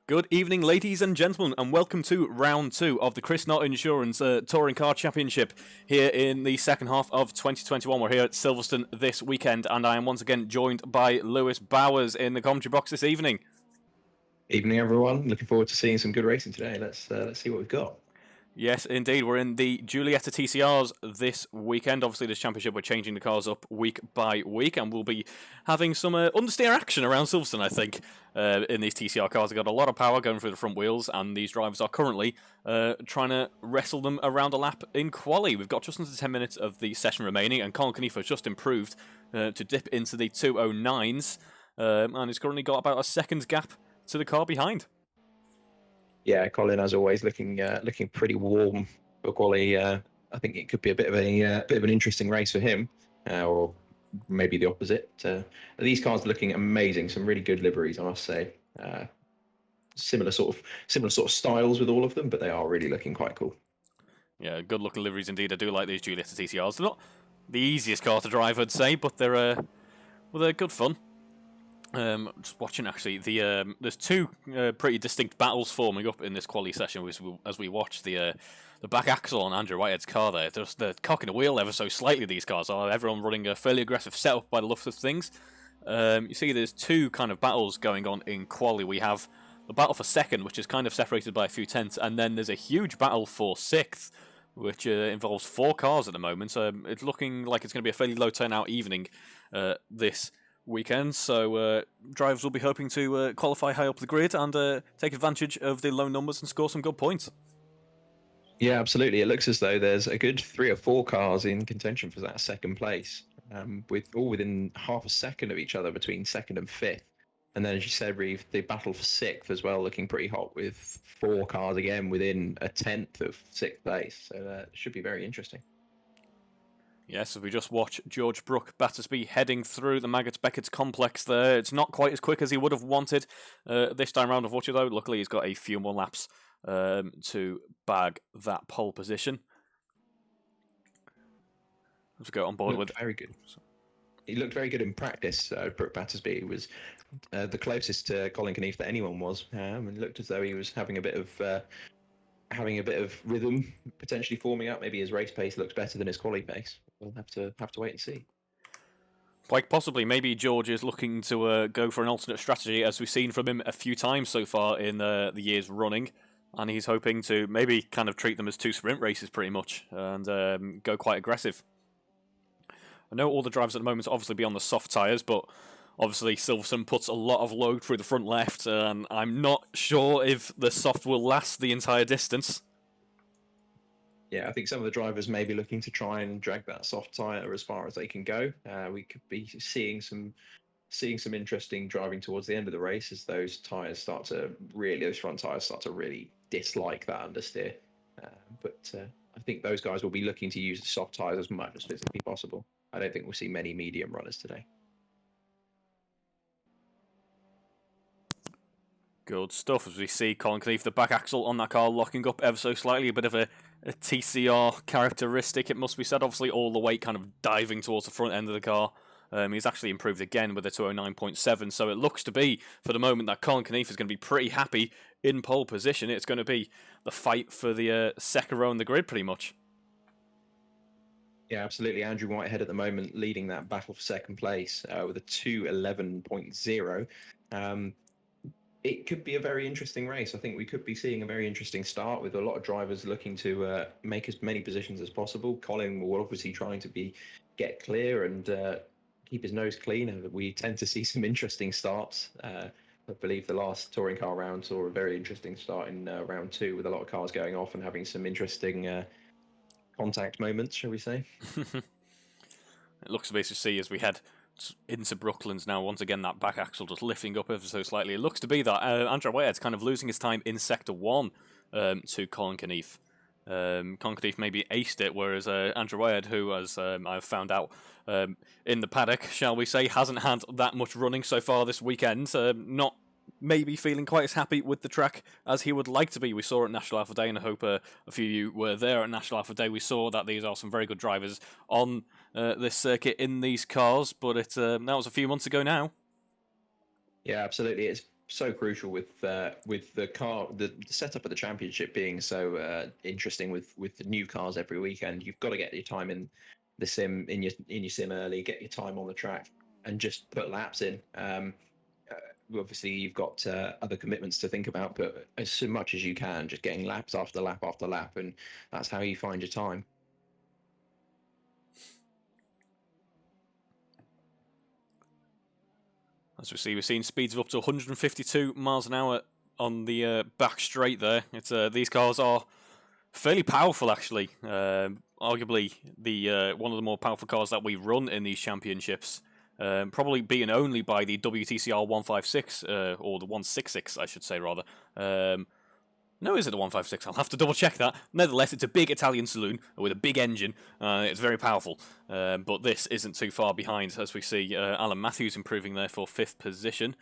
Good evening, ladies and gentlemen, and welcome to round two of the Chris Knott Insurance Touring Car Championship here in the second half of 2021. We're here at Silverstone this weekend, and I am once again joined by Lewis Bowers in the commentary box this evening. Evening, everyone. Looking forward to seeing some good racing today. Let's see what we've got. Yes, indeed. We're in the Giulietta TCRs this weekend. Obviously, this championship, we're changing the cars up week by week, and we'll be having some understeer action around Silverstone, I think, in these TCR cars. They've got a lot of power going through the front wheels, and these drivers are currently trying to wrestle them around a lap in quali. We've got just under 10 minutes of the session remaining, and Colin Caniff has just improved to dip into the 209s, and he's currently got about a second's gap to the car behind. Yeah, Colin, as always, looking pretty warm for quali. I think it could be a bit of an interesting race for him, or maybe the opposite. These cars are looking amazing. Some really good liveries, I must say. Similar sort of styles with all of them, but they are really looking quite cool. Yeah, good looking liveries indeed. I do like these Giulietta TCRs. They're not the easiest car to drive, I'd say, but they're good fun. Just watching actually, there's two pretty distinct battles forming up in this quali session as we watch the back axle on Andrew Whitehead's car there. They're cocking the wheel ever so slightly, these cars are. Everyone running a fairly aggressive setup by the looks of things. You see there's two kind of battles going on in quali. We have the battle for second, which is kind of separated by a few tenths, and then there's a huge battle for sixth, which involves four cars at the moment. So it's looking like it's going to be a fairly low turnout evening this weekend, so drivers will be hoping to qualify high up the grid and take advantage of the low numbers and score some good points. Yeah, absolutely. It looks as though there's a good 3 or 4 cars in contention for that second place, with all within half a second of each other between second and fifth. And then, as you said, Reeve, the battle for sixth as well, looking pretty hot with 4 cars again within a tenth of sixth place. So it should be very interesting. Yes, as we just watch George Brook Battersby heading through the Maggots-Beckett's complex there. It's not quite as quick as he would have wanted this time round, unfortunately, though. Luckily, he's got a few more laps to bag that pole position. Let's go on board with... Very good. He looked very good in practice. Brook Battersby was the closest to Colin Caniff that anyone was, and it looked as though he was having a bit of rhythm potentially forming up. Maybe his race pace looks better than his quali pace. We'll have to wait and see. Quite possibly, maybe George is looking to go for an alternate strategy, as we've seen from him a few times so far in the years running, and he's hoping to maybe kind of treat them as 2 sprint races pretty much and go quite aggressive. I know all the drivers at the moment obviously be on the soft tyres, but obviously Silverstone puts a lot of load through the front left, and I'm not sure if the soft will last the entire distance. Yeah, I think some of the drivers may be looking to try and drag that soft tyre as far as they can go. We could be seeing some interesting driving towards the end of the race as those front tyres start to really dislike that understeer. But I think those guys will be looking to use the soft tyres as much as physically possible. I don't think we'll see many medium runners today. Good stuff, as we see Colin Caniff, the back axle on that car locking up ever so slightly, a bit of a TCR characteristic, it must be said. Obviously all the weight kind of diving towards the front end of the car. He's actually improved again with a 209.7, so it looks to be, for the moment, that Colin Caniff is going to be pretty happy in pole position. It's going to be the fight for the second row in the grid, pretty much. Yeah, absolutely. Andrew Whitehead at the moment leading that battle for second place with a 2:11.0. It could be a very interesting race. I think we could be seeing a very interesting start with a lot of drivers looking to make as many positions as possible. Colin will obviously trying to get clear and keep his nose clean. We tend to see some interesting starts. I believe the last touring car round saw a very interesting start in round 2 with a lot of cars going off and having some interesting contact moments, shall we say. It looks to be to see as we head into Brooklands now. Once again, that back axle just lifting up ever so slightly. It looks to be that Andrew Whitehead's kind of losing his time in Sector 1 to Colin Caniff. Colin Caniff maybe aced it, whereas Andrew Whitehead, who, as I've found out in the paddock, shall we say, hasn't had that much running so far this weekend. Not maybe feeling quite as happy with the track as he would like to be. We saw at National Alpha Day, and I hope a few of you were there at National Alpha Day. We saw that these are some very good drivers on this circuit in these cars, but that was a few months ago now. Yeah, absolutely. It's so crucial with the car, the setup of the championship being so interesting with the new cars every weekend. You've got to get your time in the sim in your sim early, get your time on the track, and just put laps in. Obviously, you've got other commitments to think about, but as much as you can, just getting laps after lap after lap, and that's how you find your time. As we see, we're seeing speeds of up to 152 miles an hour on the back straight there. It's these cars are fairly powerful, actually. Arguably, the one of the more powerful cars that we run in these championships. Probably beaten only by the WTCR 156, or the 166, I should say, rather. No, is it the 156? I'll have to double check that. Nevertheless, it's a big Italian saloon with a big engine. It's very powerful. But this isn't too far behind, as we see Alan Matthews improving there for 5th position.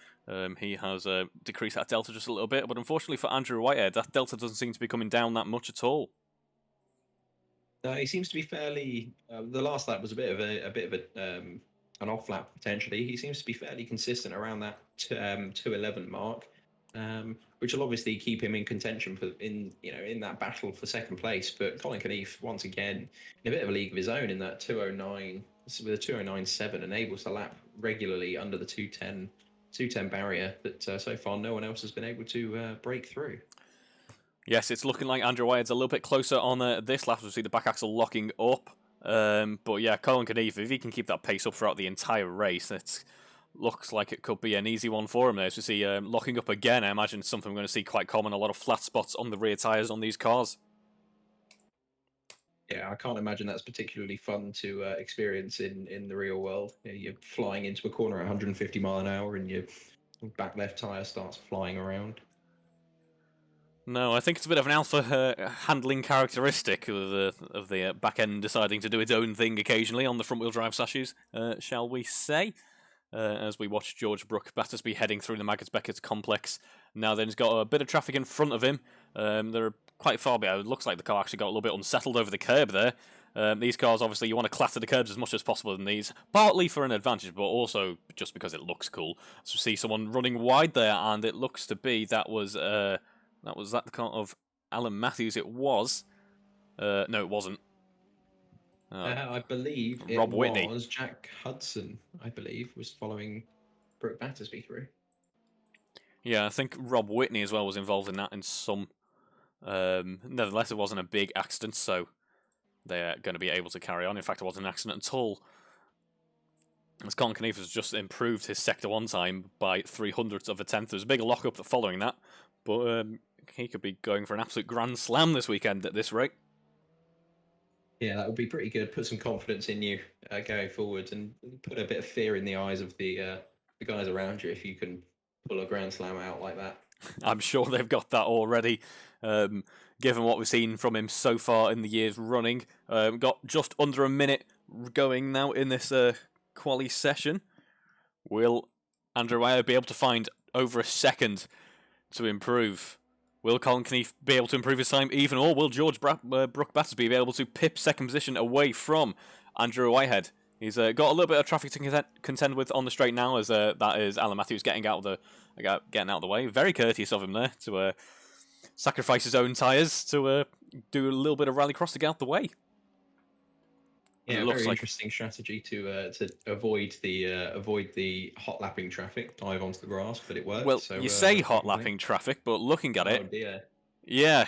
He has decreased that delta just a little bit, but unfortunately for Andrew Whitehead, that delta doesn't seem to be coming down that much at all. He seems to be fairly. The last lap was a bit of an off lap potentially. He seems to be fairly consistent around that 2:11 mark. Which will obviously keep him in contention in that battle for second place. But Colin Knief, once again, in a bit of a league of his own in that 2:09 with a 2:09.7, and able to lap regularly under the 2:10 barrier that so far no one else has been able to break through. Yes, it's looking like Andrew Whitehead's a little bit closer on this lap. We see the back axle locking up. But yeah, Colin Knief, if he can keep that pace up throughout the entire race, it looks like it could be an easy one for him there. So we see locking up again. I imagine it's something we're going to see quite common. A lot of flat spots on the rear tyres on these cars. Yeah, I can't imagine that's particularly fun to experience in the real world. You're flying into a corner at 150 mile an hour and your back left tyre starts flying around. No, I think it's a bit of an Alfa handling characteristic of the back end deciding to do its own thing occasionally on the front wheel drive sashes, shall we say? As we watch George Brook Battersby heading through the Maggotts Beckett complex. Now then, he's got a bit of traffic in front of him. They're quite far behind. It looks like the car actually got a little bit unsettled over the curb there. These cars, obviously, you want to clatter the curbs as much as possible in these, partly for an advantage, but also just because it looks cool. So we see someone running wide there, and it looks to be that was the car of Alan Matthews. It was. No, it wasn't. I believe Rob Whitney. Was Jack Hudson, I believe, was following Brooke Battersby through. Yeah, I think Rob Whitney as well was involved in that in some. Nevertheless, it wasn't a big accident, so they're going to be able to carry on. In fact, it wasn't an accident at all. As Colin Knief has just improved his Sector 1 time by 0.03 of a tenth. There's a big lock-up following that, but he could be going for an absolute grand slam this weekend at this rate. Yeah, that would be pretty good. Put some confidence in you going forward, and put a bit of fear in the eyes of the guys around you if you can pull a grand slam out like that. I'm sure they've got that already, given what we've seen from him so far in the years running. Got just under a minute going now in this quali session. Will Andrew Whitehead be able to find over a second to improve? Will Colin Knief be able to improve his time even, or will George Brook Battersby be able to pip second position away from Andrew Whitehead? He's got a little bit of traffic to contend with on the straight now, as that is Alan Matthews getting out of the way. Very courteous of him there to sacrifice his own tyres to do a little bit of rallycross to get out the way. Yeah, very interesting strategy to avoid the hot lapping traffic, dive onto the grass, but it worked. Well, so, you say hot lapping traffic, but looking at it, dear. Yeah,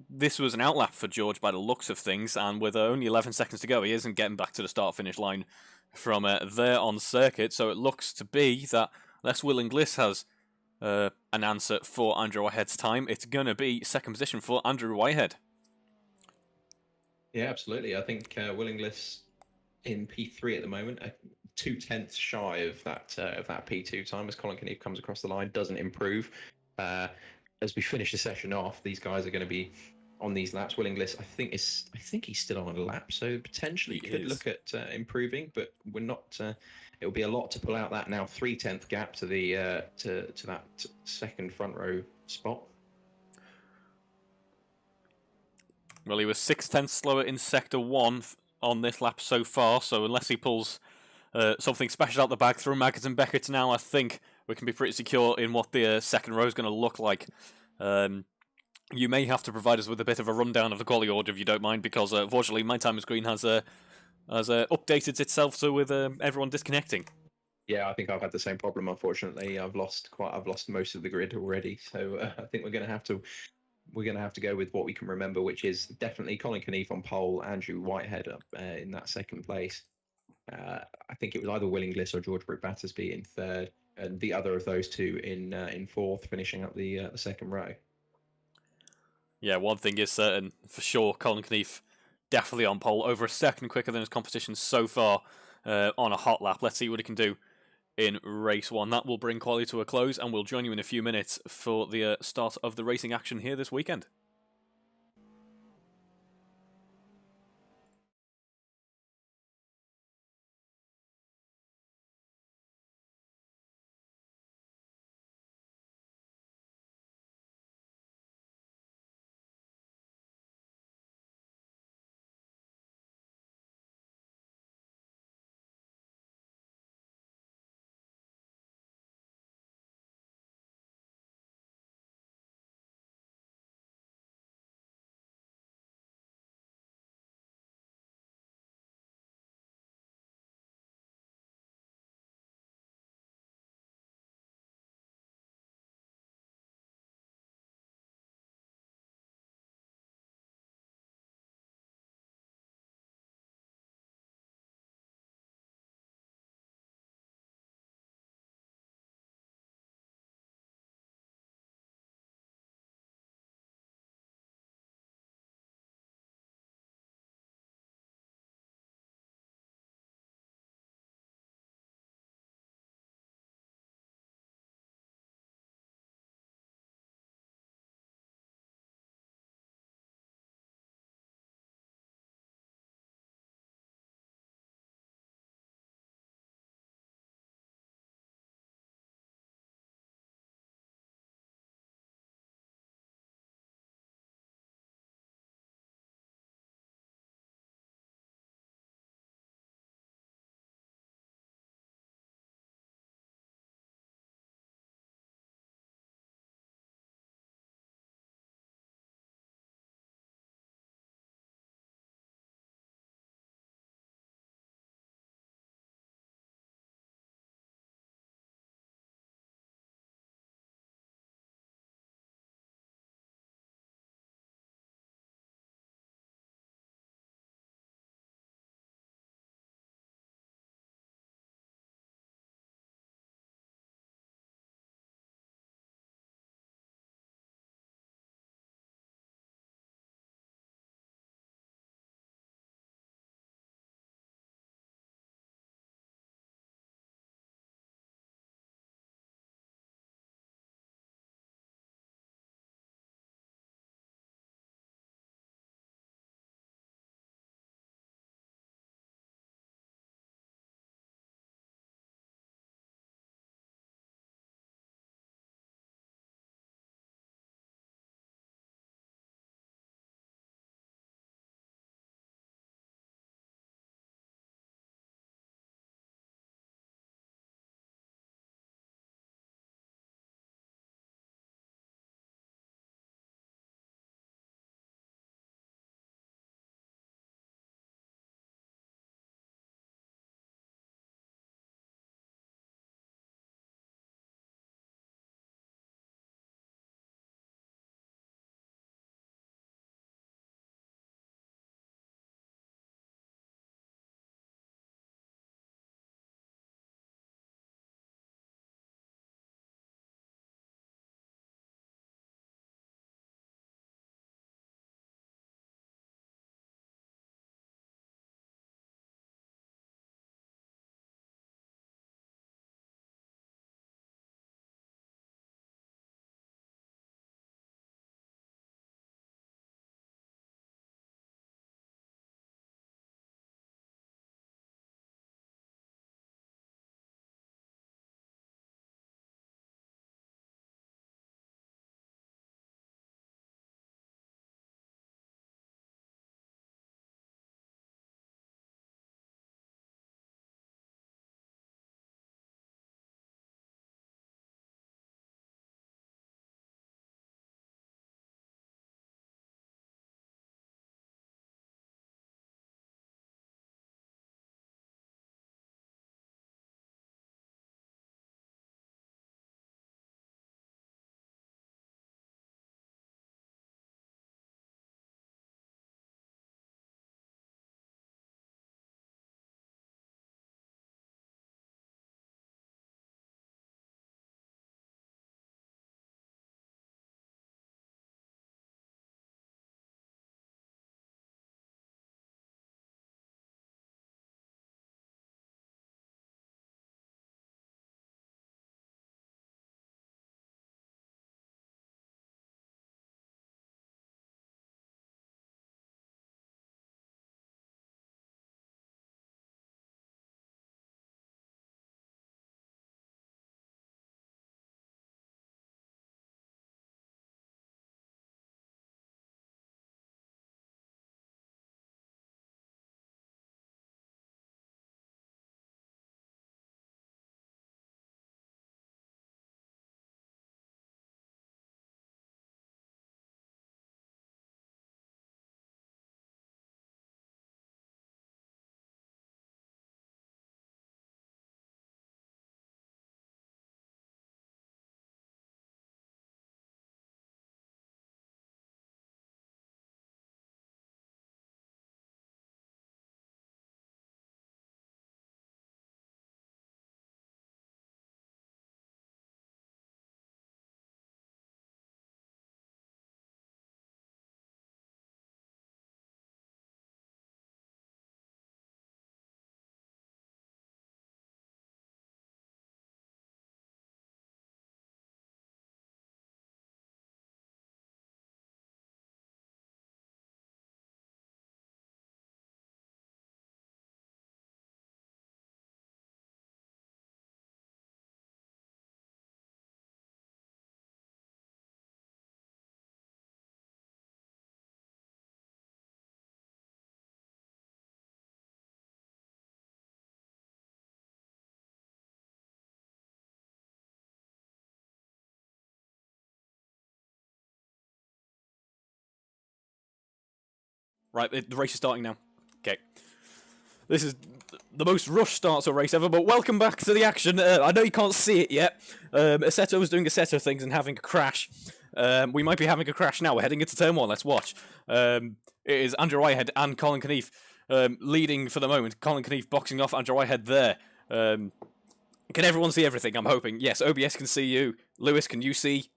this was an outlap for George by the looks of things, and with only 11 seconds to go, he isn't getting back to the start-finish line from there on circuit, so it looks to be that unless Will Inglis has an answer for Andrew Whitehead's time, it's going to be second position for Andrew Whitehead. Yeah, absolutely. I think Will Inglis in P3 at the moment, 0.2 shy of that P2 time as Colin Knief comes across the line, doesn't improve. As we finish the session off, these guys are going to be on these laps. Will Inglis, I think he's still on a lap, so potentially could look at improving, but we're not. It will be a lot to pull out that now 0.3 gap to the to that second front row spot. Well, he was 0.6 slower in Sector 1 on this lap so far, so unless he pulls something special out the bag through Maggotts and Beckett now, I think we can be pretty secure in what the second row is going to look like. You may have to provide us with a bit of a rundown of the quality order if you don't mind, because unfortunately my time screen has updated itself so with everyone disconnecting. Yeah, I think I've had the same problem. Unfortunately, I've lost most of the grid already. So I think we're going to have to go with what we can remember, which is definitely Colin Keneath on pole, Andrew Whitehead up in that second place. I think it was either Will Inglis or George Brook Battersby in third, and the other of those two in fourth, finishing up the second row. Yeah, one thing is certain for sure: Colin Keneath definitely on pole, over a second quicker than his competition so far on a hot lap. Let's see what he can do in race one. That will bring quality to a close, and we'll join you in a few minutes for the start of the racing action here this weekend. Right, the race is starting now. Okay. This is the most rushed start to a race ever, but welcome back to the action. I know you can't see it yet. Assetto was doing Assetto things and having a crash. We might be having a crash now. We're heading into turn 1. Let's watch. It is Andrew Whitehead and Colin Knief leading for the moment. Colin Knief boxing off Andrew Whitehead there. Can everyone see everything? I'm hoping. Yes, OBS can see you. Lewis, can you see?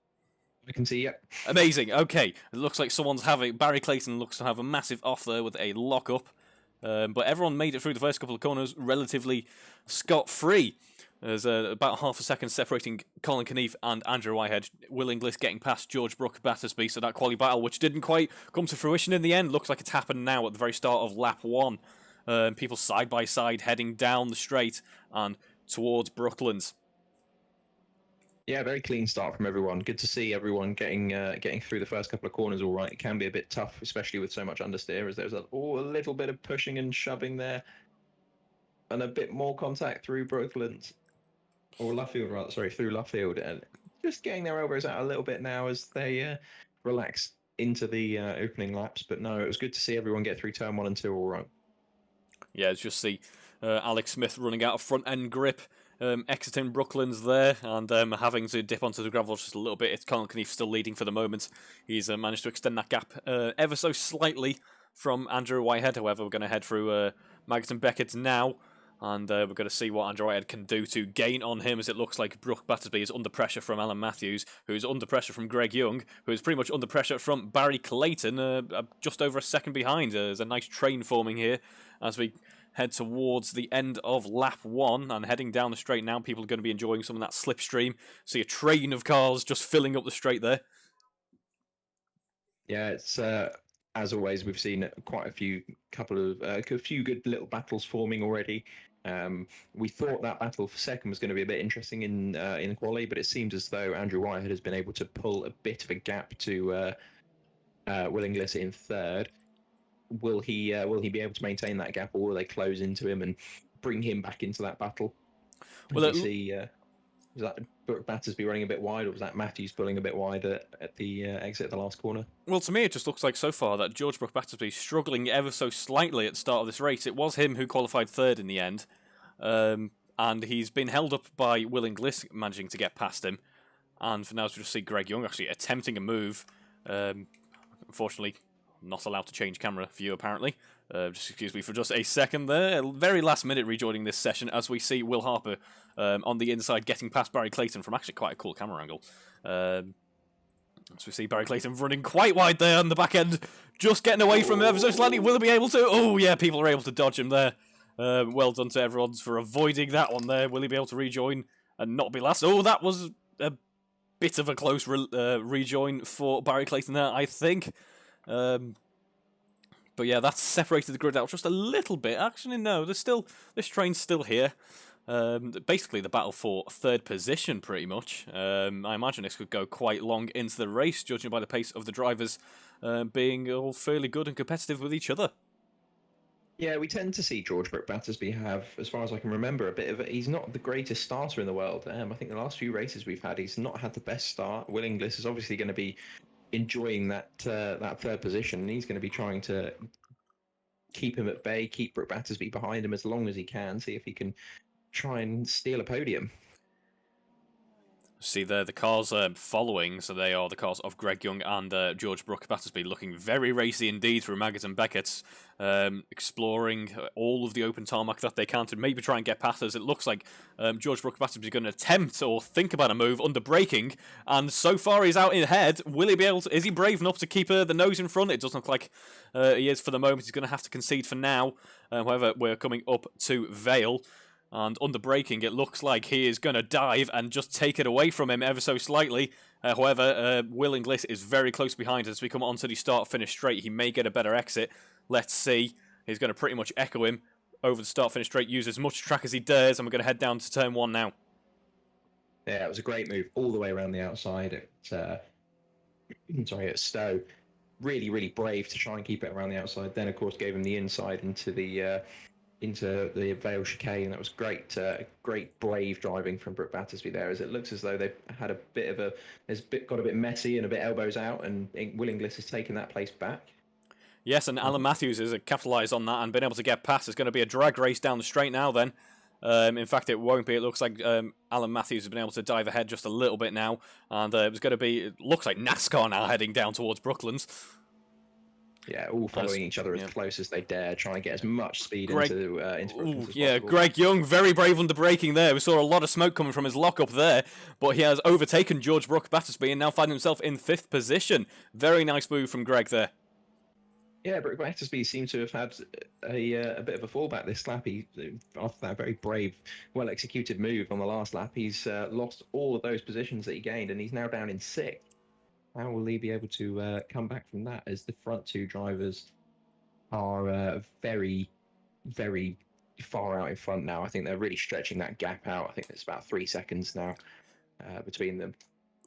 I can see, yep. Amazing. Okay. It looks like someone's having... Barry Clayton looks to have a massive off there with a lock-up. But everyone made it through the first couple of corners relatively scot-free. There's about half a second separating Colin Knief and Andrew Whitehead. Will Inglis getting past George Brook Battersby, so that quali battle, which didn't quite come to fruition in the end, looks like it's happened now at the very start of lap 1. People side by side heading down the straight and towards Brooklands. Yeah, very clean start from everyone. Good to see everyone getting through the first couple of corners all right. It can be a bit tough, especially with so much understeer, as there's a little bit of pushing and shoving there. And a bit more contact through Brooklands. Or Luffield, rather. Sorry, through Luffield. And just getting their elbows out a little bit now as they relax into the opening laps. But no, it was good to see everyone get through turn 1 and 2 all right. Yeah, it's just see Alex Smith running out of front-end grip. Exiting Brooklands there and having to dip onto the gravel just a little bit. It's Colin Knief still leading for the moment. He's managed to extend that gap ever so slightly from Andrew Whitehead. However, we're going to head through Maggots Beckett now, and we're going to see what Andrew Whitehead can do to gain on him, as it looks like Brook Battersby is under pressure from Alan Matthews, who's under pressure from Greg Young, who is pretty much under pressure from Barry Clayton, just over a second behind. There's a nice train forming here as we head towards the end of lap 1 and heading down the straight now. People are going to be enjoying some of that slipstream. See a train of cars just filling up the straight there. Yeah, it's as always, we've seen quite a few good little battles forming already. We thought that battle for second was going to be a bit interesting in the quali, but it seems as though Andrew Whitehead has been able to pull a bit of a gap to Will Inglis in third. Will he be able to maintain that gap, or will they close into him and bring him back into that battle? Well, you see, was that Brook Battersby running a bit wide, or was that Matthews pulling a bit wide at the exit of the last corner? Well, to me, it just looks like so far that George Brook Battersby struggling ever so slightly at the start of this race. It was him who qualified third in the end, and he's been held up by Will Inglis managing to get past him. And for now, we just see Greg Young actually attempting a move. Unfortunately, not allowed to change camera view, apparently. Just excuse me for just a second there. Very last minute rejoining this session as we see Will Harper on the inside getting past Barry Clayton from actually quite a cool camera angle. So we see Barry Clayton running quite wide there on the back end, just getting away from him ever so slightly. Will he be able to? Oh, yeah, people are able to dodge him there. Well done to everyone for avoiding that one there. Will he be able to rejoin and not be last? Oh, that was a bit of a close rejoin for Barry Clayton there, I think. But yeah, that's separated the grid out just a little bit. Actually, no, this train's still here. Basically, the battle for third position, pretty much. I imagine this could go quite long into the race, judging by the pace of the drivers being all fairly good and competitive with each other. Yeah, we tend to see George Brook Battersby have, as far as I can remember, he's not the greatest starter in the world. I think the last few races we've had, he's not had the best start. Will Inglis is obviously going to be enjoying that third position, and he's going to be trying to keep him at bay, keep Brook Battersby behind him as long as he can, see if he can try and steal a podium. See there, the cars following, so they are the cars of Greg Young and George Brook Battersby, looking very racy indeed through Maggots and Beckett, exploring all of the open tarmac that they can to maybe try and get past us. It looks like George Brook Battersby is going to attempt or think about a move under braking, and so far he's out in ahead. Will he be able to? Is he brave enough to keep the nose in front? It doesn't look like he is for the moment. He's going to have to concede for now. However, we're coming up to Vale. And under braking, it looks like he is going to dive and just take it away from him ever so slightly. However, Will Inglis is very close behind as we come onto the start-finish straight. He may get a better exit. Let's see. He's going to pretty much echo him over the start-finish straight, use as much track as he dares, and we're going to head down to turn 1 now. Yeah, it was a great move all the way around the outside at Stowe. Really, really brave to try and keep it around the outside. Then, of course, gave him the inside into the Vale chicane, and that was great brave driving from Brook Battersby there, as it looks as though they've had got a bit messy and a bit elbows out, and Will Inglis has taken that place back. Yes, and Alan Matthews has capitalised on that and been able to get past. It's going to be a drag race down the straight now then. In fact, it won't be. It looks like Alan Matthews has been able to dive ahead just a little bit now. And it was going to be... It looks like NASCAR now heading down towards Brooklands. Yeah, all following each other as close as they dare, trying to get as much speed into Brooklands as possible. Greg Young, very brave under braking there. We saw a lot of smoke coming from his lockup there, but he has overtaken George Brook Battersby and now finds himself in 5th position. Very nice move from Greg there. Yeah, Brook Battersby seemed to have had a bit of a fallback this lap. After that very brave, well-executed move on the last lap, he's lost all of those positions that he gained, and he's now down in 6th. How will he be able to come back from that, as the front 2 drivers are very, very far out in front now? I think they're really stretching that gap out. I think it's about 3 seconds now between them.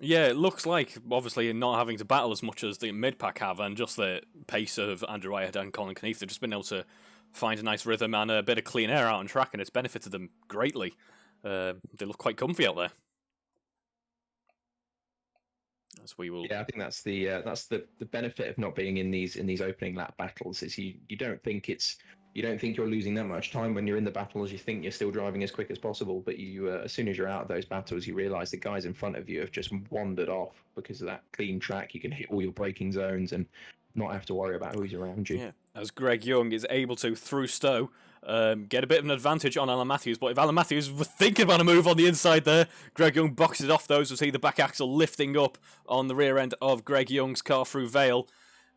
Yeah, it looks like, obviously, not having to battle as much as the mid-pack have, and just the pace of Andrew Whitehead and Colin Knief, they've just been able to find a nice rhythm and a bit of clean air out on track, and it's benefited them greatly. They look quite comfy out there. As we will... Yeah, I think that's the benefit of not being in these opening lap battles, is you don't think you're losing that much time when you're in the battles. You think you're still driving as quick as possible, but you as soon as you're out of those battles, you realise the guys in front of you have just wandered off because of that clean track. You can hit all your braking zones and not have to worry about who's around you. Yeah, as Greg Young is able to, through Stowe, get a bit of an advantage on Alan Matthews. But if Alan Matthews was thinking about a move on the inside there, Greg Young boxes off those. We see the back axle lifting up on the rear end of Greg Young's car through Vale.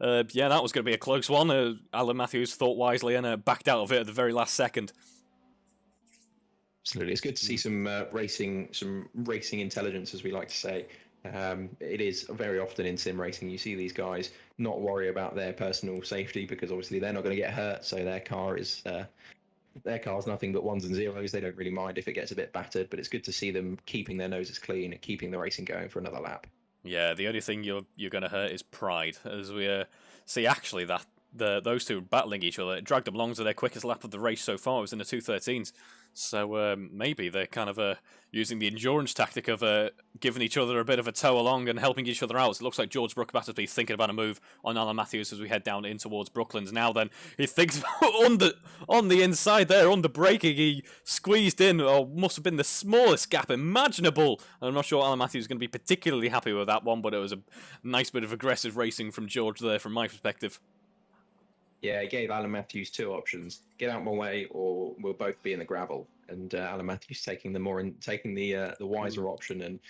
Yeah, that was going to be a close one. Alan Matthews thought wisely and backed out of it at the very last second. Absolutely, it's good to see some racing intelligence, as we like to say. It is very often in sim racing you see these guys not worry about their personal safety, because obviously they're not going to get hurt, so their car's nothing but ones and zeros. They don't really mind if it gets a bit battered, but it's good to see them keeping their noses clean and keeping the racing going for another lap. Yeah, the only thing you're going to hurt is pride, as we see actually that those two battling each other. It dragged them along to their quickest lap of the race so far. It was in the 2:13s. So maybe they're kind of using the endurance tactic of giving each other a bit of a tow along and helping each other out. So it looks like George Brook Battersby thinking about a move on Alan Matthews as we head down in towards Brooklands. Now then, he thinks on the inside there, on the braking, he squeezed in, or must have been the smallest gap imaginable. And I'm not sure Alan Matthews is going to be particularly happy with that one, but it was a nice bit of aggressive racing from George there, from my perspective. Yeah, it gave Alan Matthews 2 options: get out my way, or we'll both be in the gravel. And Alan Matthews taking the wiser option and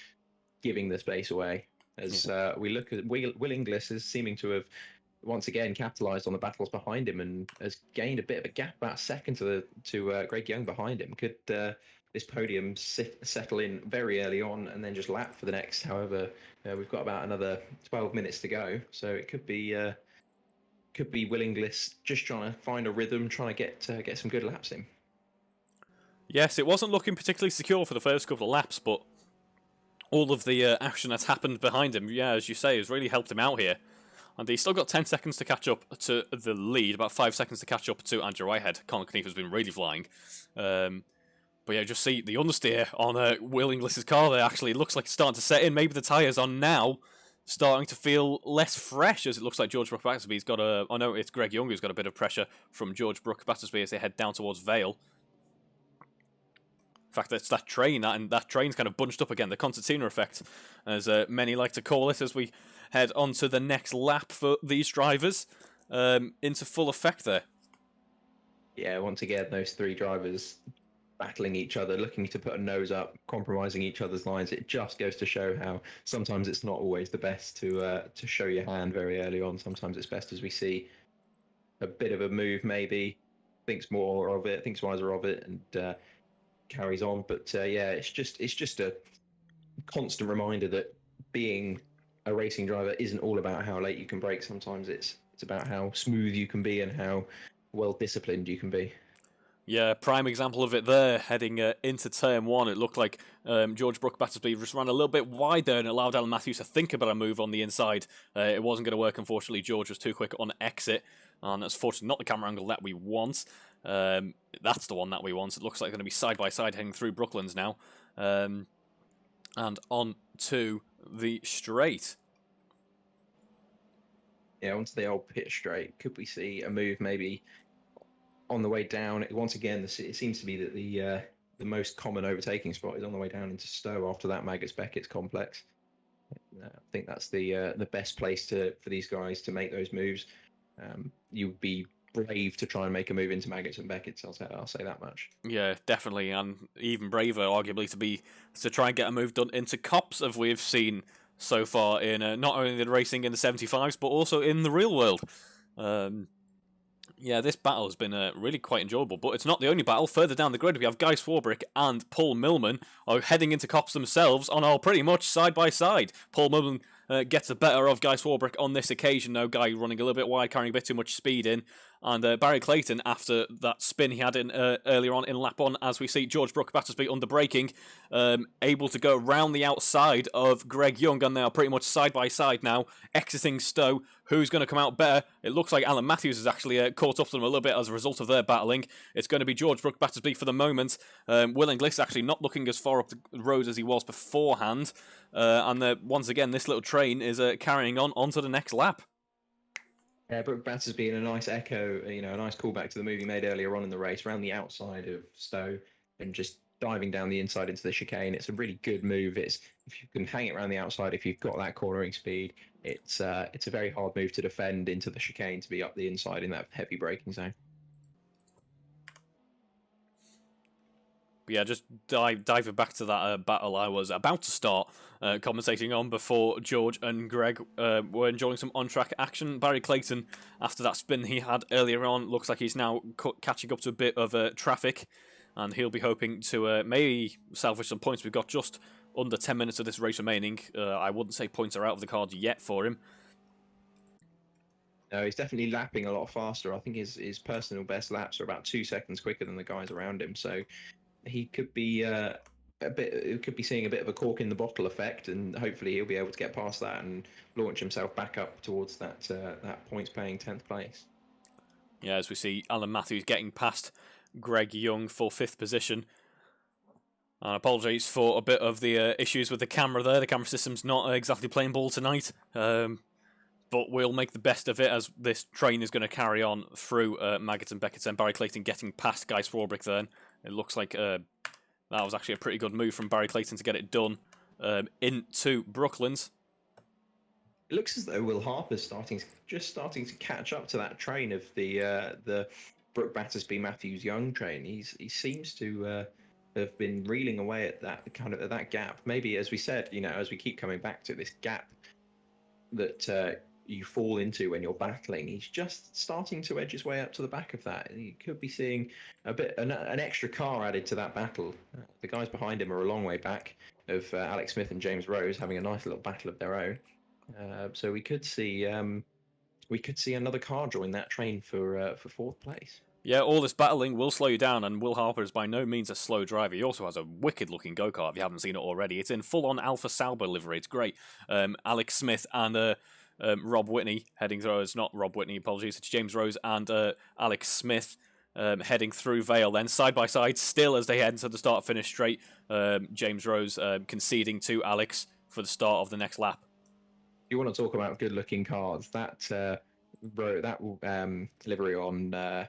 giving the space away. As we look at Will Inglis is seeming to have once again capitalised on the battles behind him and has gained a bit of a gap, about a second to Greg Young behind him. Could this podium settle in very early on and then just lap for the next? However, we've got about another 12 minutes to go, so it could be Will Inglis just trying to find a rhythm, trying to get some good laps in. Yes, it wasn't looking particularly secure for the first couple of laps, but all of the action that's happened behind him, yeah, as you say, has really helped him out here. And he's still got 10 seconds to catch up to the lead, about 5 seconds to catch up to Andrew Whitehead. Colin Knief has been really flying. But yeah, just see the understeer on Will Inglis's car there. Actually, it looks like it's starting to set in. Maybe the tyres are now starting to feel less fresh, as it looks like George Brook Battersby's got a... Oh no, it's Greg Young who's got a bit of pressure from George Brook Battersby as they head down towards Vale. In fact, it's that train, and that train's kind of bunched up again, the concertina effect, as many like to call it, as we head on to the next lap for these drivers, into full effect there. Yeah, once again, those 3 drivers battling each other, looking to put a nose up, compromising each other's lines. It just goes to show how sometimes it's not always the best to show your hand very early on. Sometimes it's best as we see a bit of a move, maybe thinks more of it, thinks wiser of it, and carries on. But yeah, it's just a constant reminder that being a racing driver isn't all about how late you can brake. Sometimes it's about how smooth you can be and how well disciplined you can be. Yeah, prime example of it there, heading into turn 1. It looked like George Brook Battersby just ran a little bit wider and allowed Alan Matthews to think about a move on the inside. It wasn't going to work, unfortunately. George was too quick on exit, and that's fortunately not the camera angle that we want. That's the one that we want. It looks like going to be side by side heading through Brooklands now. And on to the straight. Yeah, onto the old pit straight. Could we see a move maybe on the way down? Once again, it seems to be that the most common overtaking spot is on the way down into Stowe after that Maggotts Beckett's complex. I think that's the best place for these guys to make those moves. You'd be brave to try and make a move into Maggotts and Beckett's. I'll say that much. Yeah, definitely, and even braver, arguably, to try and get a move done into Cops, as we've seen so far in not only the racing in the 75s, but also in the real world. Yeah, this battle has been really quite enjoyable, but it's not the only battle. Further down the grid, we have Guy Swarbrick and Paul Millman are heading into Cops themselves and are pretty much side by side. Paul Millman gets the better of Guy Swarbrick on this occasion, though. Guy running a little bit wide, carrying a bit too much speed in. And Barry Clayton, after that spin he had in earlier on in lap 1, as we see George Brook Battersby under braking, able to go round the outside of Greg Young, and they are pretty much side by side now, exiting Stowe. Who's going to come out better? It looks like Alan Matthews has actually caught up to them a little bit as a result of their battling. It's going to be George Brook Battersby for the moment. Will Inglis actually not looking as far up the road as he was beforehand. And once again, this little train is carrying on onto the next lap. Yeah, Brook Battersby in a nice echo, a nice callback to the move he made earlier on in the race, around the outside of Stowe and just diving down the inside into the chicane. It's a really good move. If you can hang it around the outside, if you've got that cornering speed, it's a very hard move to defend into the chicane to be up the inside in that heavy braking zone. Yeah, just diving back to that battle I was about to start commentating on before George and Greg were enjoying some on-track action. Barry Clayton, after that spin he had earlier on, looks like he's now catching up to a bit of traffic, and he'll be hoping to maybe salvage some points. We've got just under 10 minutes of this race remaining. I wouldn't say points are out of the cards yet for him. No, he's definitely lapping a lot faster. I think his personal best laps are about 2 seconds quicker than the guys around him. So he could be seeing a bit of a cork in the bottle effect, and hopefully he'll be able to get past that and launch himself back up towards that points paying 10th place. Yeah, as we see Alan Matthews getting past Greg Young for 5th position. I apologise for a bit of the issues with the camera there. The camera system's not exactly playing ball tonight. But we'll make the best of it as this train is going to carry on through Maggotts and Beckett's, and Barry Clayton getting past Guy Swarbrick then. It looks like that was actually a pretty good move from Barry Clayton to get it done into Brooklands. It looks as though Will Harper's starting to catch up to that train of the Brook Battersby Matthews Young train. He seems to have been reeling away at that gap. Maybe, as we said, as we keep coming back to this gap that you fall into when you're battling, he's just starting to edge his way up to the back of that. He could be seeing an extra car added to that battle. The guys behind him are a long way back of Alex Smith and James Rose having a nice little battle of their own. So we could see another car join that train for 4th place. Yeah, all this battling will slow you down, and Will Harper is by no means a slow driver. He also has a wicked-looking go-kart, if you haven't seen it already. It's in full-on Alfa Sauber livery. It's great. Alex Smith and Rob Whitney heading through. It's not Rob Whitney, apologies. It's James Rose and Alex Smith heading through Vale. Then side by side, still as they head into the start-finish straight. James Rose conceding to Alex for the start of the next lap. You want to talk about good-looking cars? That livery on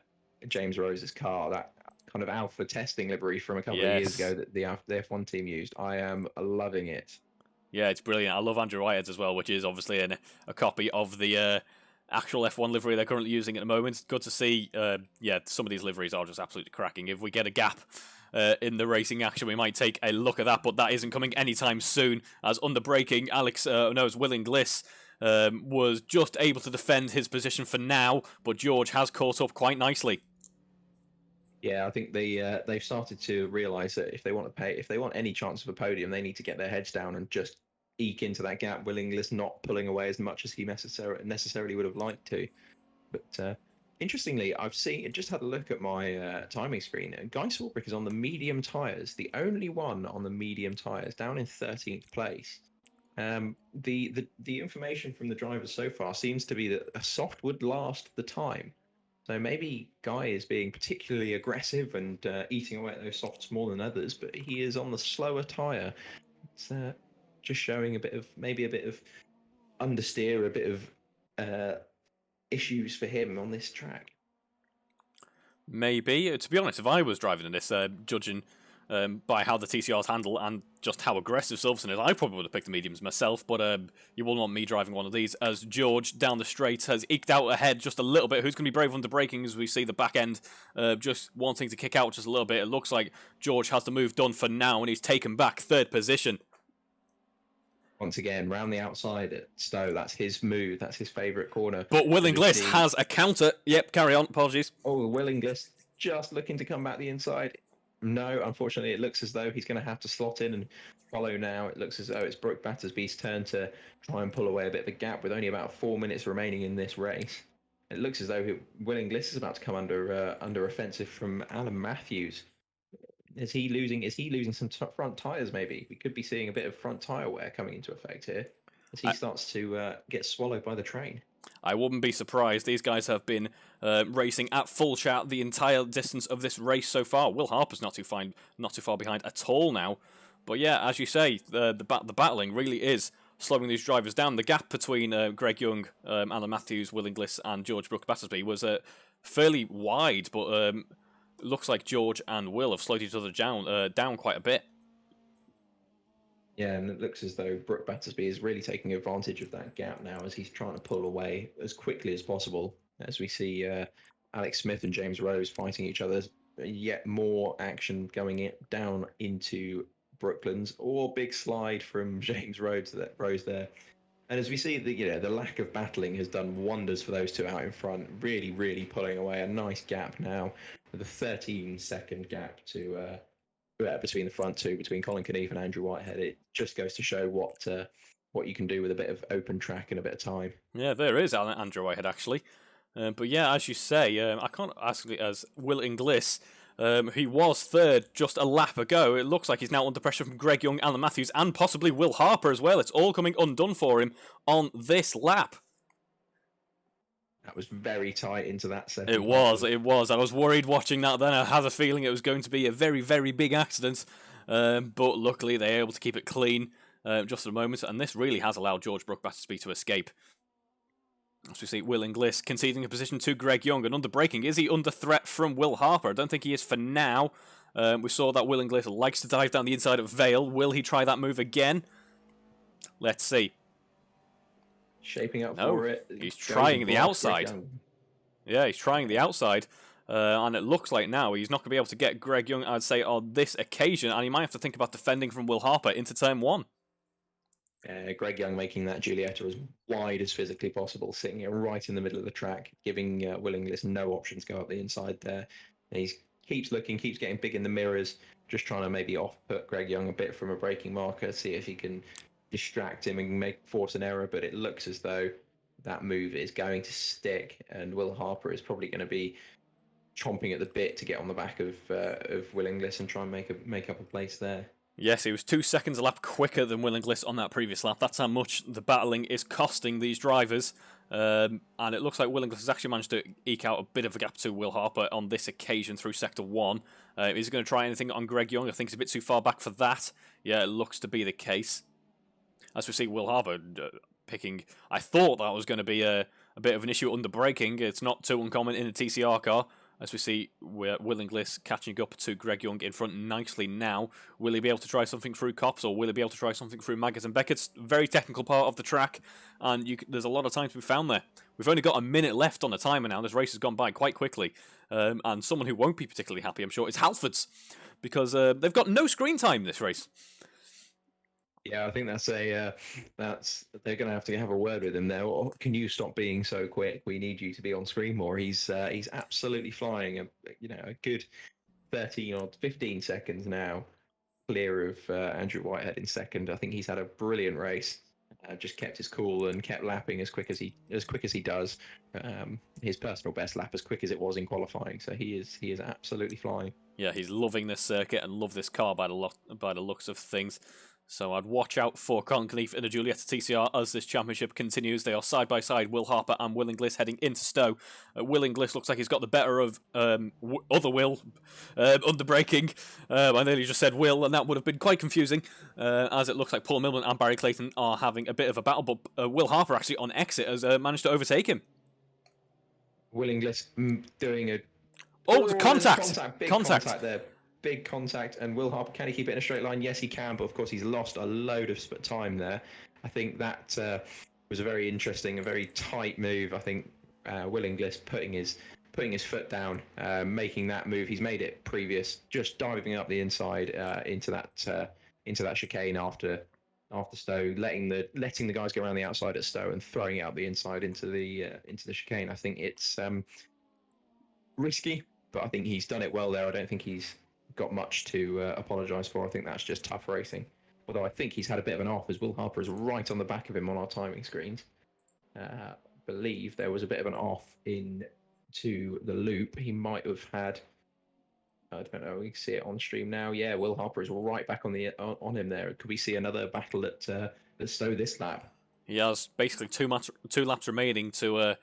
James Rose's car, that kind of Alfa testing livery from a couple of years ago that the F1 team used. I am loving it. Yeah, it's brilliant. I love Andrew Whitehead's as well, which is obviously a copy of the actual F1 livery they're currently using at the moment. It's good to see. Some of these liveries are just absolutely cracking. If we get a gap in the racing action, we might take a look at that, but that isn't coming anytime soon, as under braking, Will Inglis was just able to defend his position for now, but George has caught up quite nicely. Yeah, I think they've started to realise that if they want any chance of a podium, they need to get their heads down and just eke into that gap. Will Inglis not pulling away as much as he necessarily would have liked to. But interestingly, I've just had a look at my timing screen. Guy Swarbrick is on the medium tyres, the only one on the medium tyres, down in 13th place. The information from the drivers so far seems to be that a soft would last the time. So maybe Guy is being particularly aggressive and eating away at those softs more than others, but he is on the slower tyre. It's just showing a bit of understeer, a bit of issues for him on this track. Maybe. To be honest, if I was driving in this, judging by how the TCRs handle and just how aggressive Silverstone is, I probably would have picked the mediums myself, but you wouldn't want me driving one of these, as George down the straight has eked out ahead just a little bit. Who's going to be brave under braking as we see the back end just wanting to kick out just a little bit. It looks like George has the move done for now, and he's taken back third position. Once again, round the outside at Stowe, that's his move, that's his favourite corner. But Will Inglis has a counter. Yep, carry on, apologies. Oh, Will Inglis just looking to come back the inside. No, unfortunately, it looks as though he's going to have to slot in and follow now. It looks as though it's Brooke Battersby's turn to try and pull away a bit of a gap with only about 4 minutes remaining in this race. It looks as though Will Inglis is about to come under offensive from Alan Matthews. Is he losing some front tyres maybe? We could be seeing a bit of front tyre wear coming into effect here as he starts to get swallowed by the train. I wouldn't be surprised. These guys have been racing at full shout the entire distance of this race so far. Will Harper's not too far behind at all now. But yeah, as you say, the battling really is slowing these drivers down. The gap between Greg Young, Alan Matthews, Will Inglis and George Brooke Battersby was fairly wide, but looks like George and Will have slowed each other down quite a bit. Yeah, and it looks as though Brooke Battersby is really taking advantage of that gap now as he's trying to pull away as quickly as possible. As we see Alex Smith and James Rose fighting each other, yet more action going down into Brooklands, or big slide from James Rose there. And as we see, the lack of battling has done wonders for those two out in front, really, really pulling away. A nice gap now, with a 13-second gap to between the front two, between Colin Knief and Andrew Whitehead. It just goes to show what you can do with a bit of open track and a bit of time. Yeah, there is Andrew Whitehead, actually. But yeah, as you say, I can't ask it as Will Inglis. He was third just a lap ago. It looks like he's now under pressure from Greg Young, Alan Matthews, and possibly Will Harper as well. It's all coming undone for him on this lap. That was very tight into that second. It was. I was worried watching that then. I had a feeling it was going to be a very, very big accident. But luckily they were able to keep it clean just for a moment. And this really has allowed George Brooke Battersby to escape. As we see Will Inglis conceding a position to Greg Young. And under braking, is he under threat from Will Harper? I don't think he is for now. We saw that Will Inglis likes to dive down the inside of Vale. Will he try that move again? Let's see. Shaping up for it. He's trying the outside. Yeah, he's trying the outside. And it looks like now he's not going to be able to get Greg Young, I'd say, on this occasion. And he might have to think about defending from Will Harper into turn one. Greg Young making that Giulietta as wide as physically possible, sitting it right in the middle of the track, giving Will Inglis no options to go up the inside there. And he keeps looking, keeps getting big in the mirrors, just trying to maybe off-put Greg Young a bit from a braking marker, see if he can distract him and force an error. But it looks as though that move is going to stick, and Will Harper is probably going to be chomping at the bit to get on the back of Will Inglis and try and make up a place there. Yes, he was 2 seconds a lap quicker than Will Inglis on that previous lap. That's how much the battling is costing these drivers. And it looks like Will Inglis has actually managed to eke out a bit of a gap to Will Harper on this occasion through Sector 1. Is he going to try anything on Greg Young? I think he's a bit too far back for that. Yeah, it looks to be the case. As we see Will Harper picking... I thought that was going to be a bit of an issue under braking. It's not too uncommon in a TCR car. As we see Will Inglis catching up to Greg Young in front nicely now. Will he be able to try something through Copse, or will he be able to try something through Maggott and Beckett's? Very technical part of the track, and there's a lot of time to be found there. We've only got a minute left on the timer now. This race has gone by quite quickly. And someone who won't be particularly happy, I'm sure, is Halfords, because they've got no screen time this race. Yeah, I think that's they're going to have a word with him there. Or can you stop being so quick? We need you to be on screen more. He's absolutely flying. A good 13 or 15 seconds now, clear of Andrew Whitehead in second. I think he's had a brilliant race. Just kept his cool and kept lapping as quick as he does. His personal best lap as quick as it was in qualifying. So he is absolutely flying. Yeah, he's loving this circuit and love this car by the looks of things. So I'd watch out for Colin Knief in a Giulietta TCR as this championship continues. They are side by side, Will Harper and Will Inglis heading into Stowe. Will Inglis looks like he's got the better of other Will under braking. I nearly just said Will, and that would have been quite confusing, as it looks like Paul Millman and Barry Clayton are having a bit of a battle, but Will Harper actually on exit has managed to overtake him. Willingless doing a Oh, contact! big contact there, big contact. And Will Harper, can he keep it in a straight line? Yes, he can, but of course he's lost a load of time there. I think that was a very interesting, a very tight move. I think Willingless putting his foot down, making that move. He's made it previous, just diving up the inside into that chicane after Stowe, letting the guys go around the outside at Stowe and throwing out the inside into the chicane. I think it's risky, but I think he's done it well there. I don't think he's got much to apologise for. I think that's just tough racing. Although I think he's had a bit of an off, as Will Harper is right on the back of him on our timing screens. Believe there was a bit of an off into the loop. He might have had. I don't know. We can see it on stream now. Yeah, Will Harper is right back on him there. Could we see another battle at Stowe this lap? He has basically two laps remaining to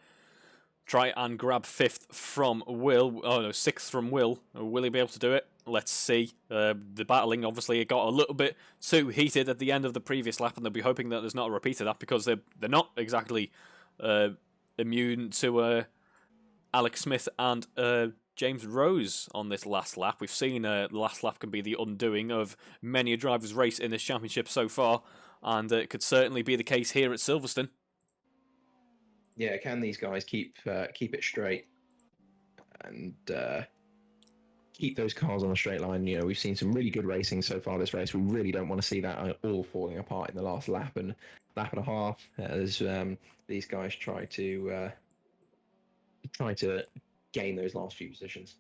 try and grab 5th from Will. Oh no, 6th from Will. Will he be able to do it? Let's see. The battling, obviously, it got a little bit too heated at the end of the previous lap, and they'll be hoping that there's not a repeat of that, because they're not exactly immune to Alex Smith and James Rose on this last lap. We've seen the last lap can be the undoing of many a driver's race in this championship so far, and it could certainly be the case here at Silverstone. Yeah, can these guys keep it straight and keep those cars on a straight line? You know, we've seen some really good racing so far this race. We really don't want to see that all falling apart in the last lap and a half, as these guys try to gain those last few positions.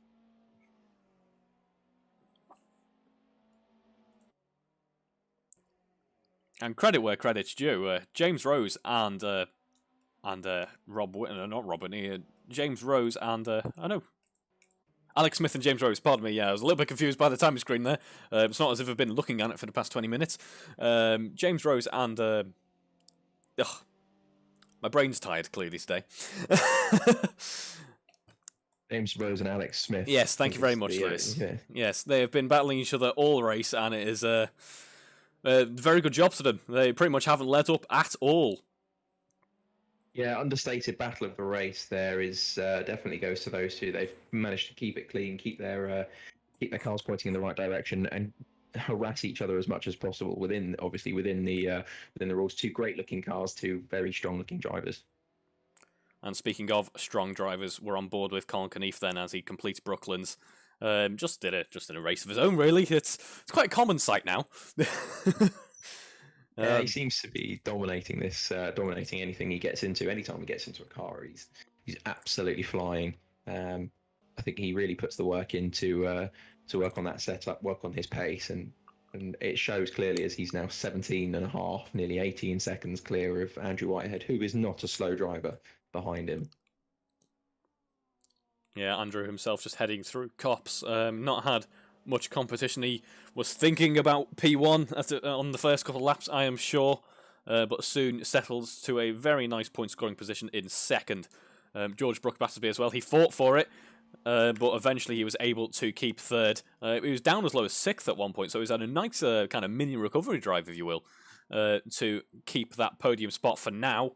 And credit where credit's due. James Rose and Rob Whitney, not Rob Whitney, James Rose and I know Alex Smith and James Rose. Pardon me. Yeah, I was a little bit confused by the time screen there. It's not as if I've been looking at it for the past 20 minutes. James Rose and my brain's tired clearly today. James Rose and Alex Smith. Yes, thank you very much, Lewis. Yeah. Yes, they have been battling each other all race, and it is a very good job to them. They pretty much haven't let up at all. Yeah, understated battle of the race there is definitely goes to those two. They've managed to keep it clean, keep their cars pointing in the right direction, and harass each other as much as possible within the rules. Two great looking cars, two very strong looking drivers. And speaking of strong drivers, we're on board with Colin Knief then as he completes Brooklands. Just did a race of his own, really. It's quite a common sight now. Yeah, he seems to be dominating anything he gets into. Anytime he gets into a car, he's absolutely flying. I think he really puts the work in to work on that setup, work on his pace, and it shows clearly as he's now 17 and a half, nearly 18 seconds clear of Andrew Whitehead, who is not a slow driver behind him. Yeah, Andrew himself just heading through Cops. Not had much competition. He was thinking about P1 on the first couple of laps, I am sure, but soon settles to a very nice point-scoring position in second. George Brook Battersby as well. He fought for it, but eventually he was able to keep third. He was down as low as 6th at one point, so he's had a nice kind of mini recovery drive, if you will, to keep that podium spot for now.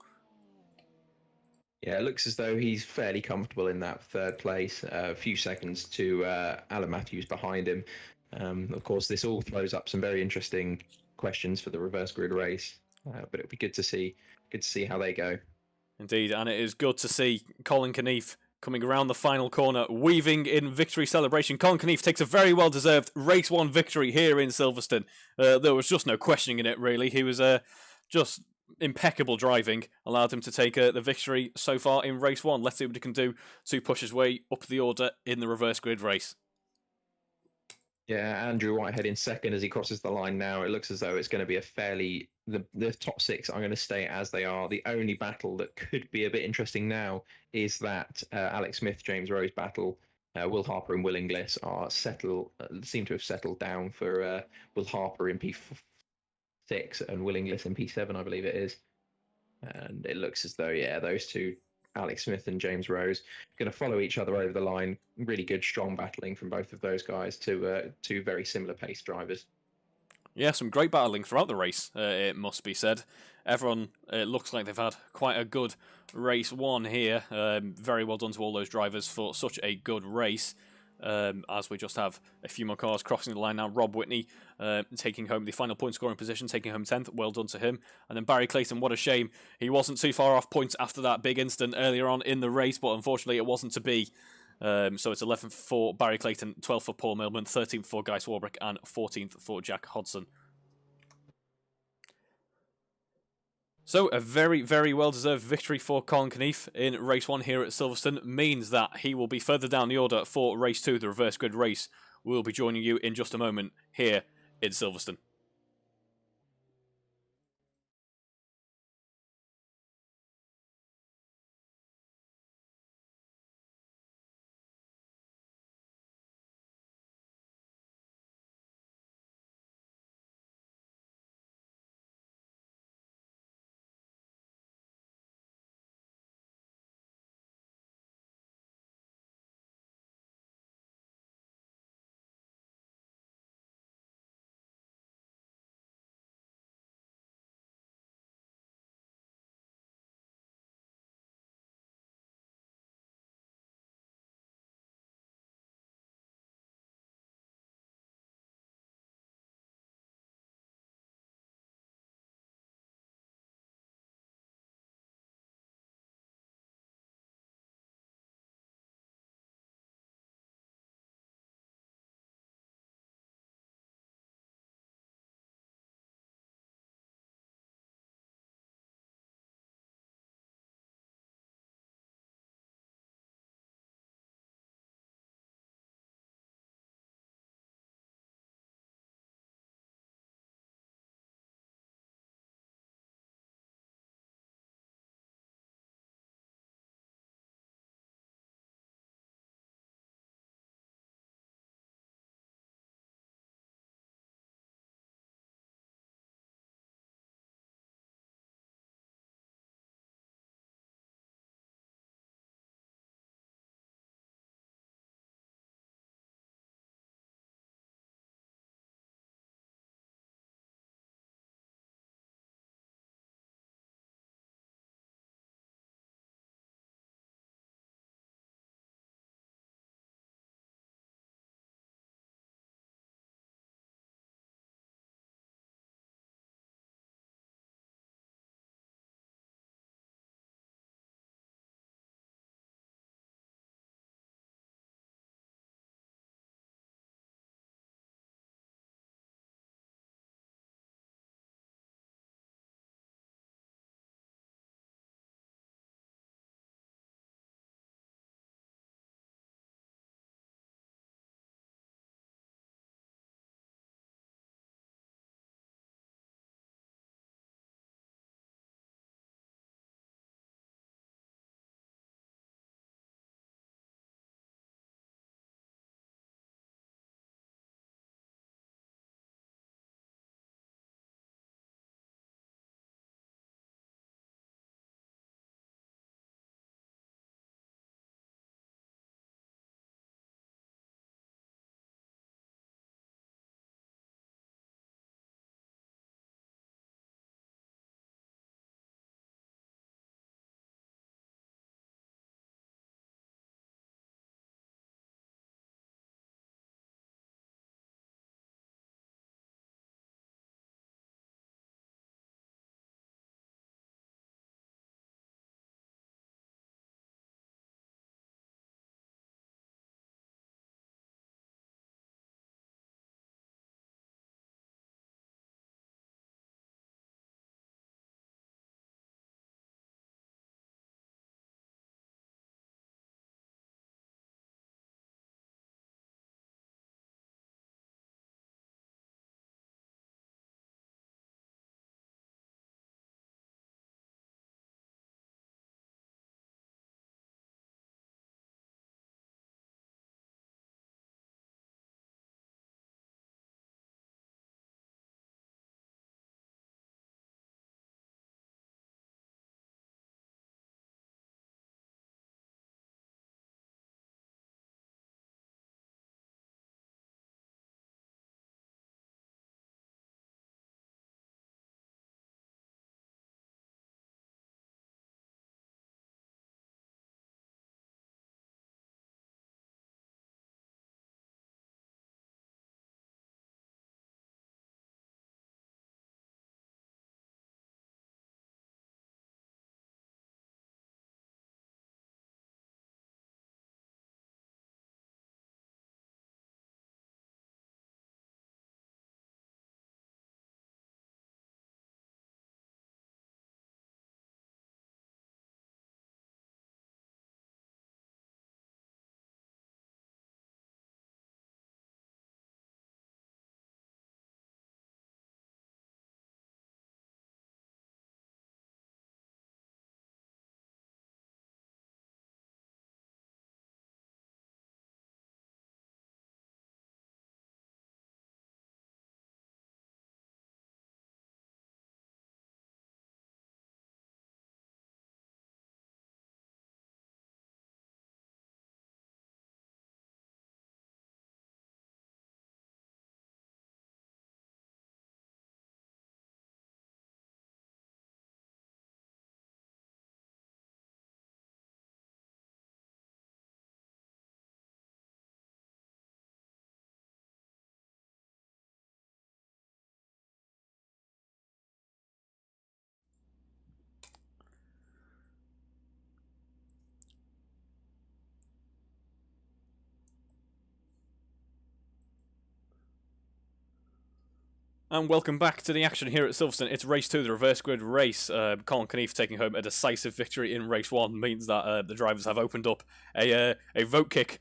Yeah, it looks as though he's fairly comfortable in that third place. A few seconds to Alan Matthews behind him. Of course, this all throws up some very interesting questions for the reverse grid race, but it'll be good to see how they go. Indeed, and it is good to see Colin Knief coming around the final corner, weaving in victory celebration. Colin Knief takes a very well-deserved Race 1 victory here in Silverstone. There was just no questioning in it, really. He was just impeccable driving, allowed him to take the victory so far in Race 1. Let's see what he can do to push his way up the order in the reverse grid race. Yeah, Andrew Whitehead in second as he crosses the line now. It looks as though it's going to be the top 6 are going to stay as they are. The only battle that could be a bit interesting now is that Alex Smith, James Rose battle. Will Harper and Will Inglis seem to have settled down for Will Harper in P6 and Will Inglis in P7, I believe it is. And it looks as though, yeah, those two, Alex Smith and James Rose, going to follow each other over the line. Really good, strong battling from both of those guys, two very similar pace drivers. Yeah, some great battling throughout the race, it must be said. everyone, it looks like they've had quite a good race one here. Very well done to all those drivers for such a good race. As we just have a few more cars crossing the line now. Rob Whitney taking home the final point scoring position, taking home 10th. Well done to him. And then Barry Clayton, what a shame. He wasn't too far off points after that big incident earlier on in the race, but unfortunately it wasn't to be. So it's 11th for Barry Clayton, 12th for Paul Millman, 13th for Guy Swarbrick, and 14th for Jack Hodson. So a very, very well-deserved victory for Colin Knief in race 1 here at Silverstone means that he will be further down the order for race 2, the reverse grid race. We'll be joining you in just a moment here in Silverstone. And welcome back to the action here at Silverstone. It's race 2, the reverse grid race. Colin Knief taking home a decisive victory in race 1 means that the drivers have opened up a vote kick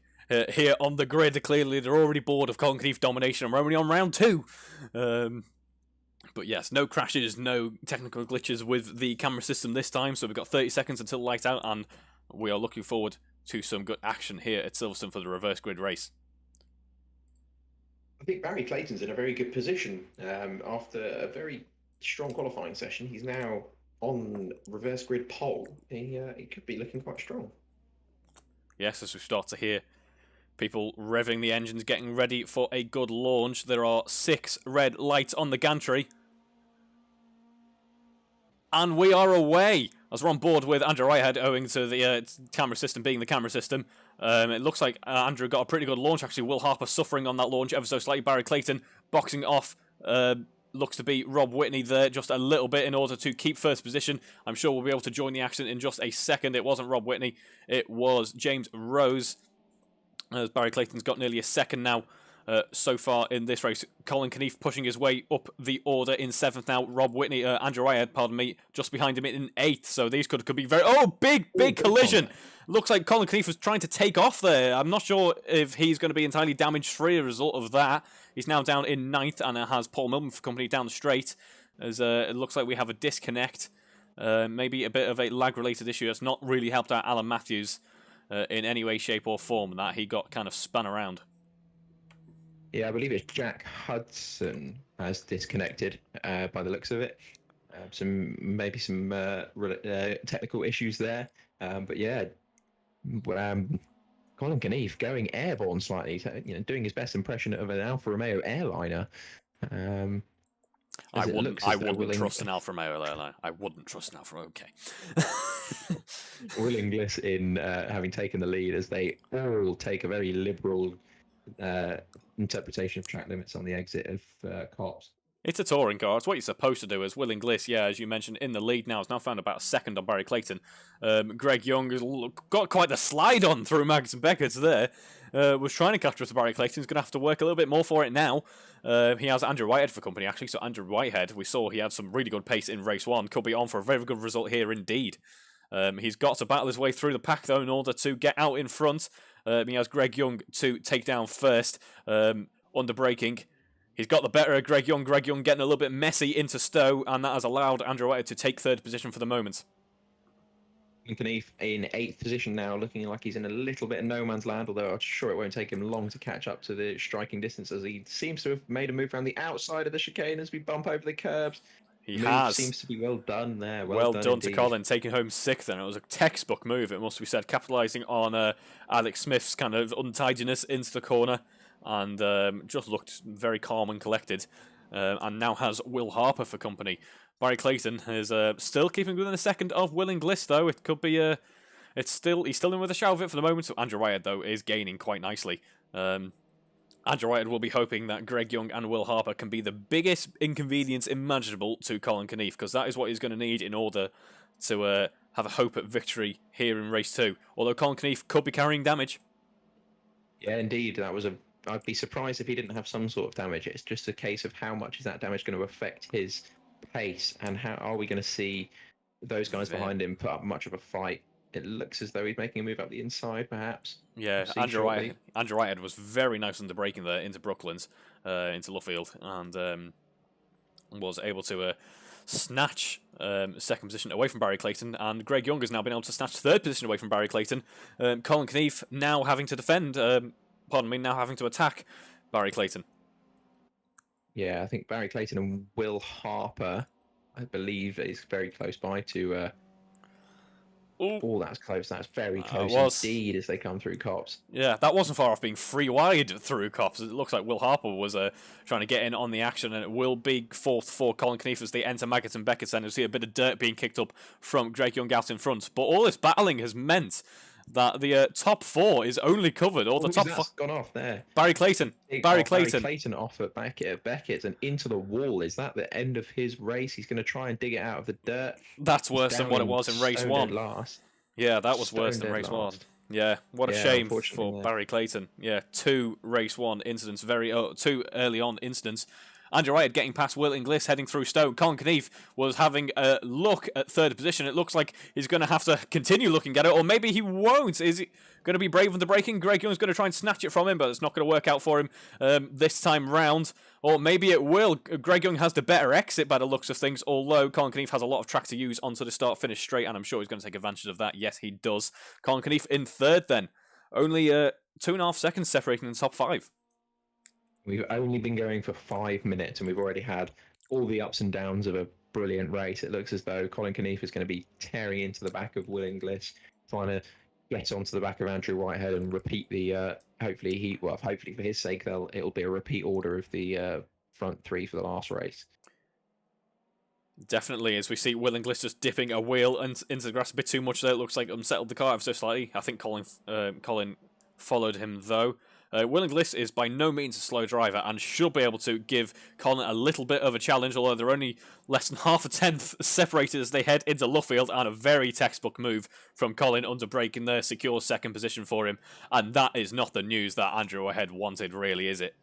here on the grid. Clearly, they're already bored of Colin Knief domination, and we're only on round 2. But yes, no crashes, no technical glitches with the camera system this time. So we've got 30 seconds until light out, and we are looking forward to some good action here at Silverstone for the reverse grid race. I think Barry Clayton's in a very good position after a very strong qualifying session. He's now on reverse grid pole. He could be looking quite strong. Yes, as we start to hear people revving the engines, getting ready for a good launch. There are 6 red lights on the gantry. And we are away, as we're on board with Andrew Whitehead, owing to the camera system being the camera system. It looks like Andrew got a pretty good launch, actually. Will Harper suffering on that launch ever so slightly. Barry Clayton boxing off. Looks to be Rob Whitney there just a little bit in order to keep first position. I'm sure we'll be able to join the action in just a second. It wasn't Rob Whitney. It was James Rose. As Barry Clayton's got nearly a second now so far in this race. Colin Knief pushing his way up the order in 7th now. Rob Whitney, Andrew Whitehead, pardon me, just behind him in 8th. So these could be very... Oh, big collision! Looks like Colin Knief was trying to take off there. I'm not sure if he's going to be entirely damage-free as a result of that. He's now down in 9th, and it has Paul Millman for company down the straight. As it looks like we have a disconnect. Maybe a bit of a lag-related issue that's not really helped out Alan Matthews in any way, shape or form, that he got kind of spun around. Yeah, I believe it's Jack Hudson has disconnected by the looks of it. Maybe some technical issues there. But yeah, Colin Knief going airborne slightly, doing his best impression of an Alfa Romeo airliner. I wouldn't trust an Alfa Romeo airliner. I wouldn't trust an Alfa Romeo. Okay. Will Inglis in having taken the lead, as they all take a very liberal interpretation of track limits on the exit of Cops. It's a touring car. It's what you're supposed to do. As Will Inglis, as you mentioned, in the lead now, has now found about a second on Barry Clayton. Greg Young has got quite the slide on through Magnussen Beckett there. Was trying to catch up to Barry Clayton. He's going to have to work a little bit more for it now. He has Andrew Whitehead for company, actually. So Andrew Whitehead, we saw he had some really good pace in race 1. Could be on for a very good result here indeed. He's got to battle his way through the pack, though, in order to get out in front. He has Greg Young to take down first, under braking. He's got the better of Greg Young. Greg Young getting a little bit messy into Stowe, and that has allowed Andrew Whitehead to take 3rd position for the moment. Knief in 8th position now, looking like he's in a little bit of no man's land, although I'm sure it won't take him long to catch up to the striking distance, as he seems to have made a move around the outside of the chicane as we bump over the curbs. He has. Seems to be well done there. Well done to Colin, taking home 6th, and it was a textbook move, it must be said, capitalising on Alex Smith's kind of untidiness into the corner, and just looked very calm and collected, and now has Will Harper for company. Barry Clayton is still keeping within a second of Will Inglis, though. It could be he's still in with a shout of it for the moment. So Andrew Whitehead, though, is gaining quite nicely. Andrew Whitehead will be hoping that Greg Young and Will Harper can be the biggest inconvenience imaginable to Colin Knief, because that is what he's going to need in order to have a hope at victory here in race 2. Although Colin Knief could be carrying damage. Yeah, indeed. I'd be surprised if he didn't have some sort of damage. It's just a case of how much is that damage going to affect his pace, and how are we going to see those guys behind him put up much of a fight. It looks as though he's making a move up the inside, perhaps. Yeah, Andrew Whitehead was very nice under braking there into Brooklands, into Luffield, and was able to snatch 2nd position away from Barry Clayton, and Greg Young has now been able to snatch 3rd position away from Barry Clayton. Colin Knief now having to defend, now having to attack Barry Clayton. Yeah, I think Barry Clayton and Will Harper, I believe, is very close by to... Oh, that's close. That's very close indeed as they come through Cops. Yeah, that wasn't far off being 3 wide through Cops. It looks like Will Harper was trying to get in on the action, and it will be 4th for Colin Knief as they enter Magnussen Beckett, and you'll see a bit of dirt being kicked up from Greg Young out in front. But all this battling has meant that the top 4 is only covered, or the top 4... gone off there. Barry Clayton. Barry Clayton off at Beckett and into the wall. Is that the end of his race? He's going to try and dig it out of the dirt. That's worse than what it was in race 1. Yeah, that was worse than race 1. Yeah, what a shame for Barry Clayton. Yeah, 2 race 1 incidents, 2 early on incidents. Andrew Whitehead getting past Will Inglis, heading through Stoke. Colin Knief was having a look at third position. It looks like he's going to have to continue looking at it, or maybe he won't. Is he going to be brave on the braking? Greg Young's going to try and snatch it from him, but it's not going to work out for him this time round. Or maybe it will. Greg Young has the better exit by the looks of things, although Colin Knief has a lot of track to use onto the start-finish straight, and I'm sure he's going to take advantage of that. Yes, he does. Colin Knief in third then. Only 2.5 seconds separating in the top 5. We've only been going for 5 minutes, and we've already had all the ups and downs of a brilliant race. It looks as though Colin Knief is going to be tearing into the back of Will Inglis, trying to get onto the back of Andrew Whitehead and repeat the. Hopefully for his sake, it'll be a repeat order of the front 3 for the last race. Definitely, as we see Will Inglis just dipping a wheel into the grass a bit too much there. It looks like unsettled the car ever so slightly. I think Colin followed him though. Will Inglis is by no means a slow driver and should be able to give Colin a little bit of a challenge, although they're only less than half a tenth separated as they head into Luffield, and a very textbook move from Colin under braking there secures second position for him. And that is not the news that Andrew Whitehead wanted, really, is it?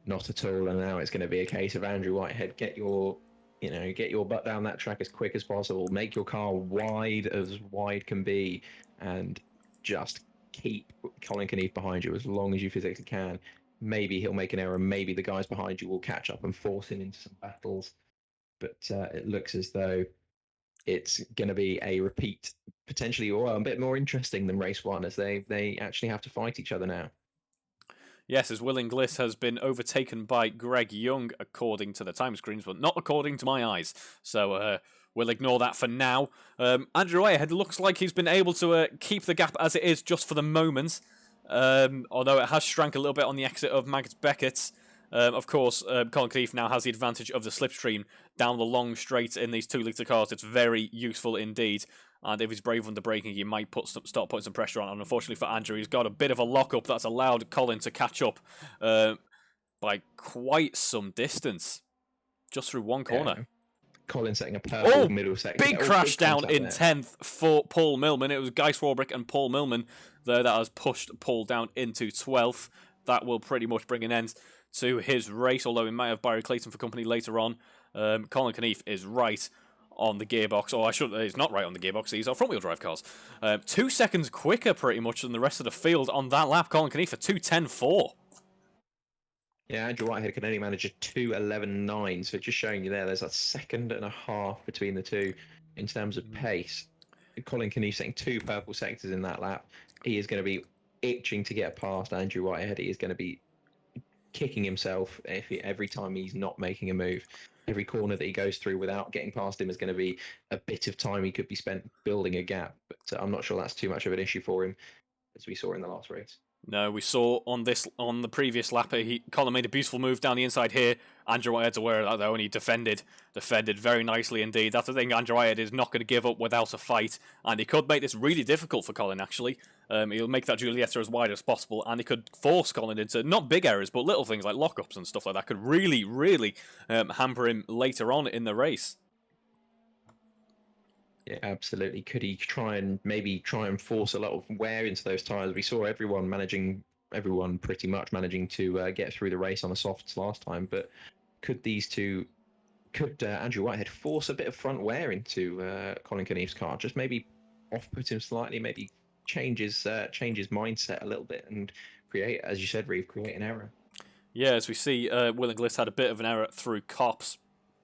Not at all. And now it's going to be a case of Andrew Whitehead, get your butt down that track as quick as possible, make your car wide as wide can be, and just keep Colin Knief behind you as long as you physically can. Maybe he'll make an error. Maybe the guys behind you will catch up and force him into some battles. But it looks as though it's going to be a repeat, potentially, or a bit more interesting than race 1, as they actually have to fight each other now. Yes, as Will Inglis has been overtaken by Greg Young, according to the time screens, but not according to my eyes. So we'll ignore that for now. Andrew Whitehead looks like he's been able to keep the gap as it is just for the moment, although it has shrank a little bit on the exit of Magnus Beckett. Of course, Colin Knief now has the advantage of the slipstream down the long straight in these 2-litre cars. It's very useful indeed. And if he's brave under braking, he might start putting some pressure on. And unfortunately for Andrew, he's got a bit of a lock-up that's allowed Colin to catch up by quite some distance. Just through one corner. Yeah. Colin setting a purple middle section. Big crash down in 10th for Paul Millman. It was Guy Swarbrick and Paul Millman there that has pushed Paul down into 12th. That will pretty much bring an end to his race, although we might have Barry Clayton for company later on. Colin Knief is right on the gearbox, or he's not right on the gearbox, he's on front-wheel drive cars. 2 seconds quicker, pretty much, than the rest of the field on that lap. Colin Knief for 2:10.4. Yeah, Andrew Whitehead can only manage a 2:11.9, so just showing you there's a second and a half between the two in terms of pace. Colin Knief setting 2 purple sectors in that lap. He is going to be itching to get past Andrew Whitehead. He is going to be kicking himself every time he's not making a move. Every corner that he goes through without getting past him is going to be a bit of time he could be spent building a gap. But I'm not sure that's too much of an issue for him, as we saw in the last race. No, we saw on the previous lap, Colin made a beautiful move down the inside here. Andrew Whitehead's aware of that though, and he defended very nicely indeed. That's the thing, Andrew Whitehead is not going to give up without a fight, and he could make this really difficult for Colin actually. He'll make that Giulietta as wide as possible, and he could force Colin into not big errors, but little things like lockups and stuff like that could really, really hamper him later on in the race. Yeah, absolutely. Could he try and force a lot of wear into those tyres? We saw everyone pretty much managing to get through the race on the softs last time, but could Andrew Whitehead force a bit of front wear into Colin Knief's car? Just maybe off-put him slightly, maybe change his mindset a little bit and create, as you said, Reeve, create an error. Yeah, as we see, Will Inglis had a bit of an error through Cops,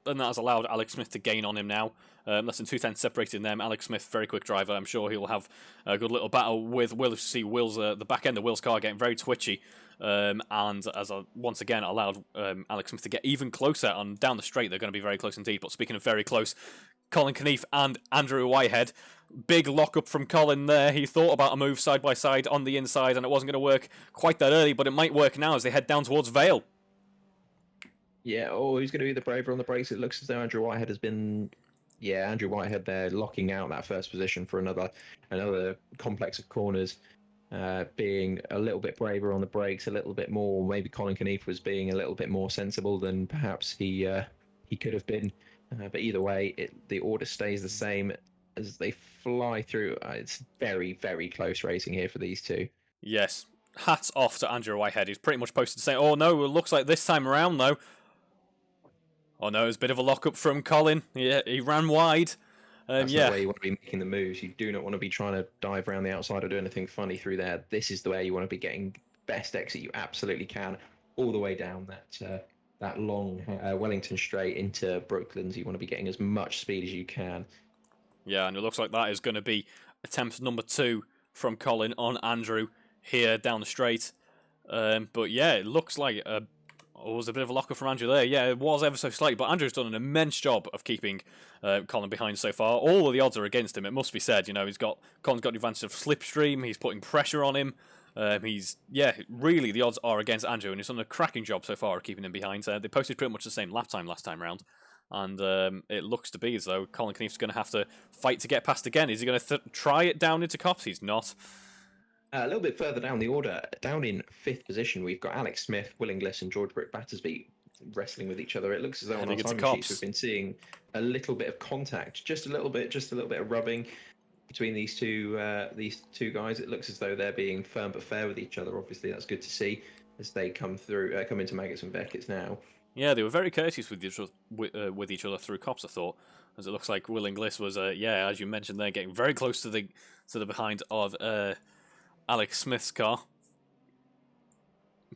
and that has allowed Alex Smith to gain on him now. Less than 2 tenths separating them. Alex Smith, very quick driver. I'm sure he'll have a good little battle with Will. You see Will's the back end of Will's car getting very twitchy, and as once again allowed Alex Smith to get even closer. And down the straight, they're going to be very close indeed. But speaking of very close, Colin Knief and Andrew Whitehead. Big lock-up from Colin there. He thought about a move side by side on the inside, and it wasn't going to work quite that early, but it might work now as they head down towards Vale. Yeah, who's going to be the braver on the brakes? It looks as though Andrew Whitehead has been... Yeah, Andrew Whitehead there locking out that first position for another complex of corners, being a little bit braver on the brakes, a little bit more. Maybe Colin Knief was being a little bit more sensible than perhaps he could have been. But either way, the order stays the same as they fly through. It's very, very close racing here for these two. Yes, hats off to Andrew Whitehead. He's pretty much posted saying, "Oh no, it looks like this time around though, Oh no, it's a bit of a lock-up from Colin. Yeah, he ran wide. That's Yeah. not where you want to be making the moves. You do not want to be trying to dive around the outside or do anything funny through there. This is the way you want to be getting best exit you absolutely can, all the way down that long Wellington straight into Brooklands. You want to be getting as much speed as you can. Yeah, and it looks like that is going to be attempt number 2 from Colin on Andrew here down the straight. But yeah, it looks like it was a bit of a locker from Andrew there. Yeah, it was ever so slight, but Andrew's done an immense job of keeping Colin behind so far. All of the odds are against him, it must be said. You know, Colin's got the advantage of slipstream, he's putting pressure on him. Really, the odds are against Andrew, and he's done a cracking job so far of keeping him behind. They posted pretty much the same lap time last time round. And it looks to be as though Colin Knief's going to have to fight to get past again. Is he going to try it down into Cops? He's not. A little bit further down the order, down in 5th position, we've got Alex Smith, Will Inglis, and George Brick Battersby wrestling with each other. It looks as though on our time sheets we've been seeing a little bit of contact, just a little bit of rubbing between these two guys. It looks as though they're being firm but fair with each other. Obviously, that's good to see as they come into Maggots and Beckett's now. Yeah, they were very courteous with each other through Cops, I thought, as it looks like Will Inglis was, as you mentioned, they're getting very close to the behind of Alex Smith's car.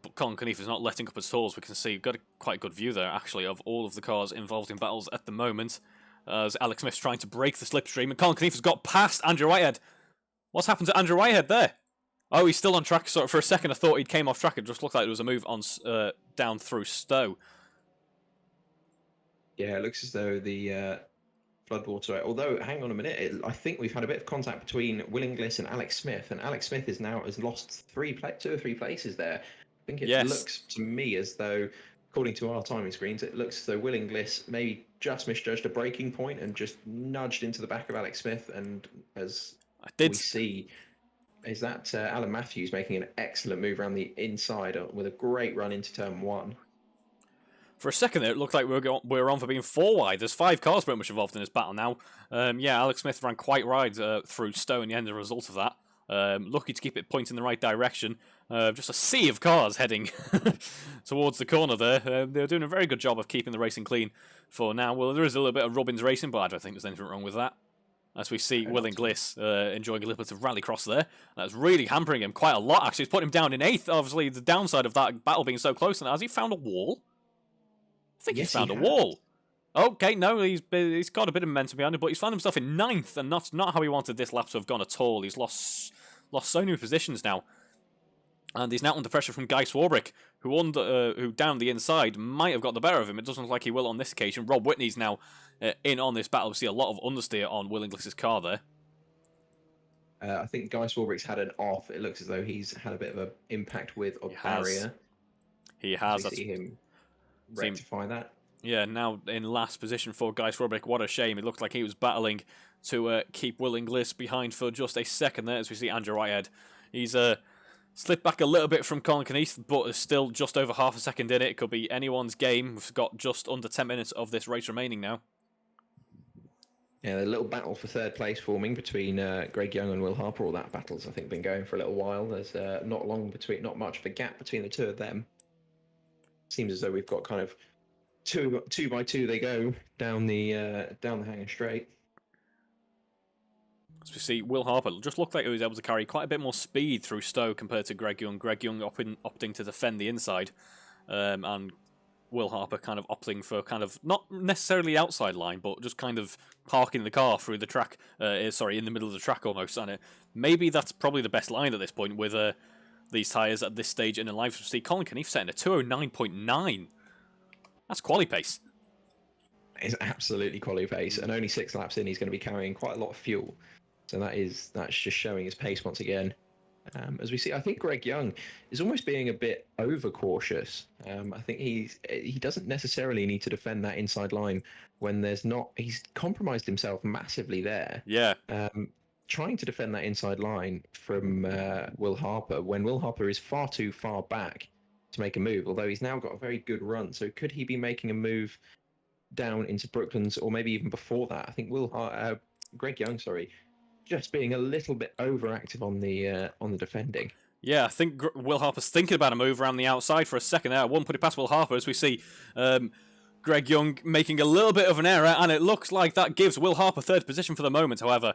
But Colin Knief is not letting up at all, as we can see. We've got a quite good view there, actually, of all of the cars involved in battles at the moment. As Alex Smith's trying to break the slipstream, and Colin Knief has got past Andrew Whitehead. What's happened to Andrew Whitehead there? Oh, he's still on track. So for a second, I thought he'd came off track. It just looked like there was a move on down through Stowe. Yeah, it looks as though the floodwater. Although, hang on a minute, I think we've had a bit of contact between Will Inglis and Alex Smith, and Alex Smith has lost 2 or 3 places there. I think it looks to me as though, according to our timing screens, it looks as though Will Inglis maybe just misjudged a braking point and just nudged into the back of Alex Smith. And as we see, is that Alan Matthews making an excellent move around the inside with a great run into turn 1. For a second there, it looked like we were on for being 4 wide. There's 5 cars pretty much involved in this battle now. Alex Smith ran quite wide through Stowe in the end as a result of that. Lucky to keep it pointing in the right direction. Just a sea of cars heading towards the corner there. They're doing a very good job of keeping the racing clean for now. Well, there is a little bit of Robbins racing, but I don't think there's anything wrong with that. As we see Will Inglis enjoying a little bit of rallycross there. That's really hampering him quite a lot, actually. It's put him down in 8th. Obviously, the downside of that battle being so close. And has he found a wall? I think he's found a wall. Okay, no, he's got a bit of momentum behind him, but he's found himself in 9th, and that's not how he wanted this lap to have gone at all. He's lost so many positions now. And he's now under pressure from Guy Swarbrick, who down the inside might have got the better of him. It doesn't look like he will on this occasion. Rob Whitney's now in on this battle. We see a lot of understeer on Will Inglis's car there. I think Guy Swarbrick's had an off. It looks as though he's had a bit of an impact with a barrier. He has. We see him rectify that. Yeah, now in last position for Guy Swarbrick. What a shame. It looked like he was battling to keep Will Inglis behind for just a second there, as we see Andrew Whitehead. He's slipped back a little bit from Colin Knief, but is still just over half a second in it. It could be anyone's game. We've got just under 10 minutes of this race remaining now. Yeah, a little battle for 3rd place forming between Greg Young and Will Harper. All that battle's, I think, been going for a little while. There's not much of a gap between the 2 of them. Seems as though we've got kind of two by two they go down the hangar straight. As we see, Will Harper just looked like he was able to carry quite a bit more speed through Stowe compared to Greg Young. Greg Young opting to defend the inside, and Will Harper kind of opting for kind of not necessarily outside line, but just kind of parking the car through the track. In the middle of the track almost. And maybe that's probably the best line at this point with these tyres at this stage in the live. See, Colin Knief setting a 209.9. That's quali pace. It's absolutely quali pace, and only 6 laps in, he's going to be carrying quite a lot of fuel. So that's just showing his pace once again. As we see, I think Greg Young is almost being a bit overcautious. I think he doesn't necessarily need to defend that inside line when he's compromised himself massively there. Yeah. Trying to defend that inside line from Will Harper when Will Harper is far too far back to make a move, although he's now got a very good run. So could he be making a move down into Brooklands or maybe even before that? I think Greg Young, just being a little bit overactive on the defending. Yeah, I think Will Harper's thinking about a move around the outside for a second there. I won't put it past Will Harper as we see Greg Young making a little bit of an error, and it looks like that gives Will Harper third position for the moment. However,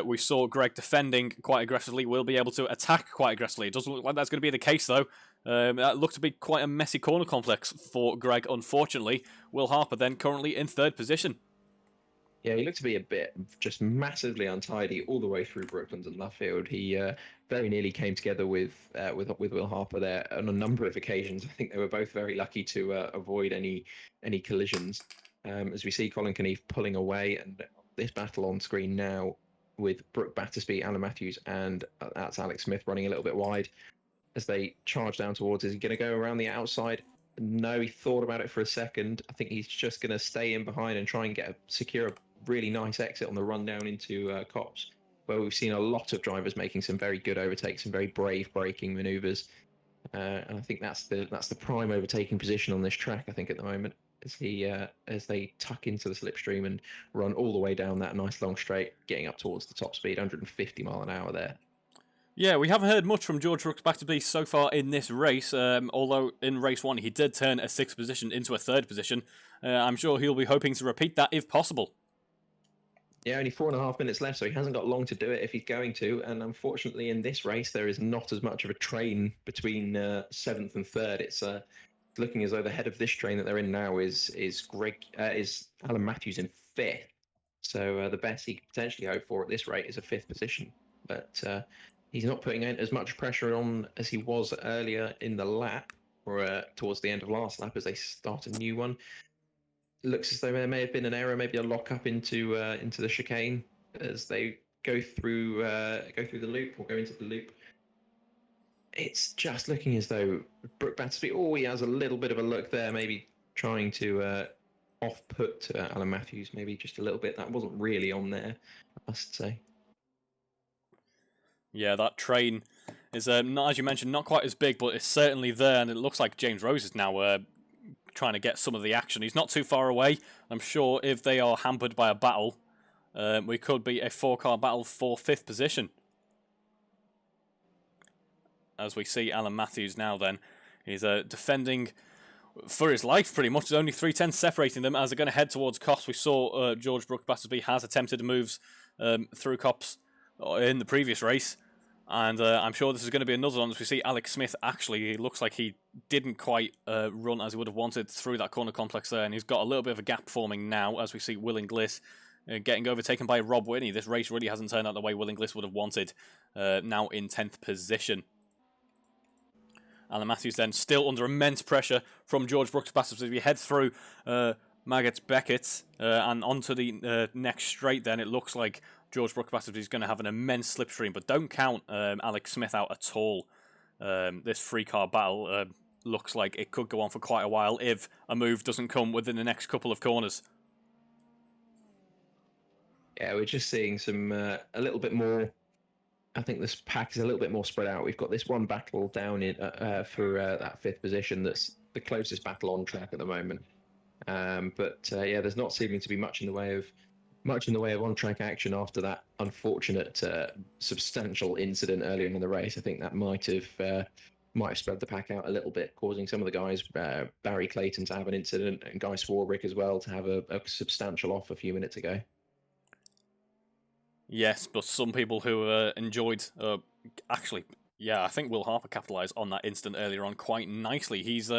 we saw Greg defending quite aggressively, will be able to attack quite aggressively. It doesn't look like that's going to be the case, though. That looked to be quite a messy corner complex for Greg, unfortunately. Will Harper then currently in third position. Yeah, he looked to be a bit just massively untidy all the way through Brooklands and Luffield. He very nearly came together with Will Harper there on a number of occasions. I think they were both very lucky to avoid any collisions. As we see Colin Keneath pulling away, and this battle on screen now with Brooke Battersby, Alan Matthews, and that's Alex Smith running a little bit wide as they charge down towards. Is he going to go around the outside? No, he thought about it for a second. I think he's just going to stay in behind and try and secure a really nice exit on the run down into Cops, where we've seen a lot of drivers making some very good overtakes, some very brave braking manoeuvres. And I think that's the prime overtaking position on this track, I think, at the moment, as they tuck into the slipstream and run all the way down that nice long straight, getting up towards the top speed, 150 mile an hour there. Yeah, we haven't heard much from George Brooks Battersby so far in this race, although in race 1 he did turn a 6th position into a 3rd position. I'm sure he'll be hoping to repeat that if possible. Yeah, only 4.5 minutes left, so he hasn't got long to do it if he's going to. And unfortunately, in this race, there is not as much of a train between 7th and 3rd. It's looking as though the head of this train that they're in now is Alan Matthews in 5th. So the best he could potentially hope for at this rate is a 5th position. But he's not putting as much pressure on as he was earlier in the lap, or towards the end of last lap as they start a new one. Looks as though there may have been an error, maybe a lock up into the chicane as they go through the loop or go into the loop. It's just looking as though Brooke Battersby, he has a little bit of a look there, maybe trying to off-put Alan Matthews, maybe just a little bit. That wasn't really on there, I must say. Yeah, that train is, not, as you mentioned, not quite as big, but it's certainly there, and it looks like James Rose is now trying to get some of the action. He's not too far away. I'm sure if they are hampered by a battle, we could be a 4-car battle for 5th position. As we see Alan Matthews now then, he's defending for his life pretty much. There's only 3 tenths separating them as they're going to head towards Cops. We saw George Brooks Battersby has attempted moves through Cops in the previous race. And I'm sure this is going to be another one as we see Alex Smith. Actually, it looks like he didn't quite run as he would have wanted through that corner complex there. And he's got a little bit of a gap forming now as we see Will Inglis getting overtaken by Rob Whitney. This race really hasn't turned out the way Will Inglis would have wanted. Now in 10th position. Alan Matthews then still under immense pressure from George Brooks Battersby as we head through Margaret Beckett and onto the next straight. Then it looks like George Brooks Battersby is going to have an immense slipstream, but don't count Alex Smith out at all. This 3-car battle looks like it could go on for quite a while if a move doesn't come within the next couple of corners. Yeah, we're just seeing some a little bit more. I think this pack is a little bit more spread out. We've got this one battle down in for that 5th position. That's the closest battle on track at the moment. But there's not seeming to be much in the way of on-track action after that unfortunate substantial incident earlier in the race. I think that might have spread the pack out a little bit, causing some of the guys, Barry Clayton, to have an incident, and Guy Swarbrick as well to have a substantial off a few minutes ago. Yes, but some people who enjoyed actually, yeah, I think Will Harper capitalised on that incident earlier on quite nicely. He's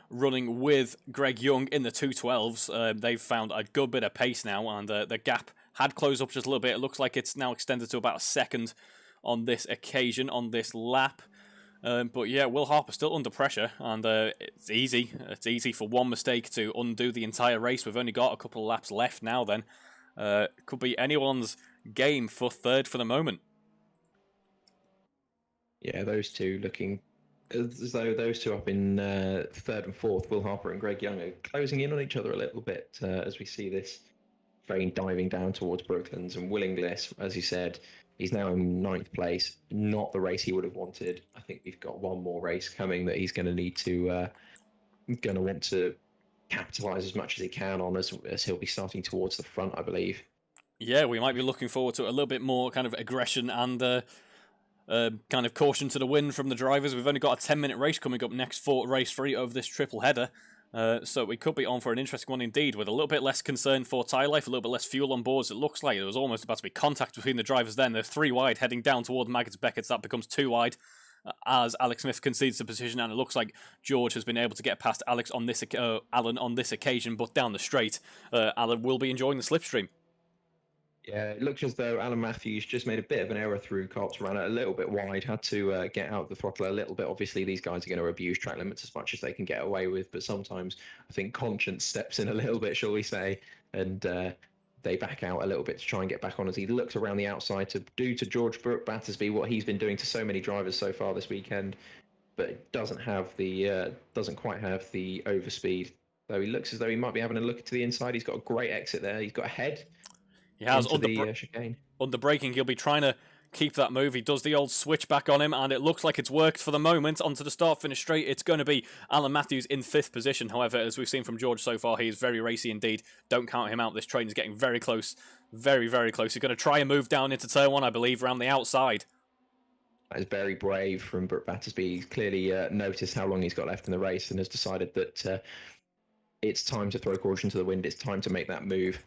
running with Greg Young in the 212s. They've found a good bit of pace now, and the gap had closed up just a little bit. It looks like it's now extended to about a second on this occasion, on this lap. But yeah, Will Harper still under pressure, and it's easy. It's easy for one mistake to undo the entire race. We've only got a couple of laps left now then. Could be anyone's game for 3rd for the moment. Yeah, those two looking as though those two up in 3rd and 4th, Will Harper and Greg Young, are closing in on each other a little bit as we see this train diving down towards Brooklands. And Will Inglis, as you said, he's now in 9th place. Not the race he would have wanted. I think we've got one more race coming that he's going to need to want to capitalise as much as he can on as he'll be starting towards the front, I believe. Yeah, we might be looking forward to a little bit more kind of aggression and kind of caution to the wind from the drivers. We've only got a 10-minute race coming up next for race 3 of this triple header. So we could be on for an interesting one indeed, with a little bit less concern for tyre life, a little bit less fuel on board. It looks like there was almost about to be contact between the drivers then. They're 3 wide, heading down toward Maggotts Beckett. That becomes 2 wide as Alex Smith concedes the position, and it looks like George has been able to get past Alan on this occasion, but down the straight, Alan will be enjoying the slipstream. Yeah, it looks as though Alan Matthews just made a bit of an error through Cops, ran it a little bit wide, had to get out the throttle a little bit. Obviously, these guys are going to abuse track limits as much as they can get away with, but sometimes I think conscience steps in a little bit, shall we say, and they back out a little bit to try and get back on as he looks around the outside to do to George Brooke Battersby what he's been doing to so many drivers so far this weekend, but it doesn't quite have the overspeed. Though he looks as though he might be having a look to the inside. He's got a great exit there. He's got a head. He has chicane. Under braking, he'll be trying to keep that move. He does the old switch back on him, and it looks like it's worked for the moment. Onto the start-finish straight, it's going to be Alan Matthews in 5th position. However, as we've seen from George so far, he is very racy indeed. Don't count him out. This train is getting very close. Very, very close. He's going to try and move down into turn 1, I believe, around the outside. That is very brave from Brooke Battersby. He's clearly noticed how long he's got left in the race and has decided that it's time to throw caution to the wind. It's time to make that move.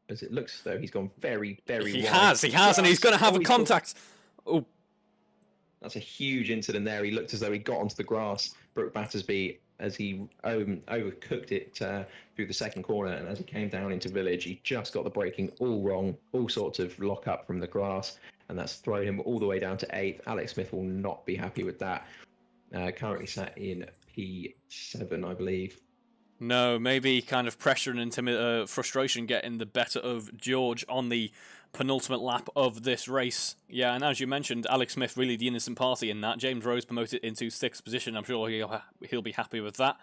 As it looks as though he's gone very, very wide. He has, and he's going to have a contact. Oh, that's a huge incident there. He looked as though he got onto the grass. Brooke Battersby, as he overcooked it through the second corner, and as he came down into Village, he just got the braking all wrong, all sorts of lock up from the grass, and that's thrown him all the way down to 8th. Alex Smith will not be happy with that. Currently sat in P7, I believe. No, maybe kind of pressure and frustration getting the better of George on the penultimate lap of this race. Yeah, and as you mentioned, Alex Smith really the innocent party in that. James Rose promoted into 6th position. I'm sure he'll be happy with that.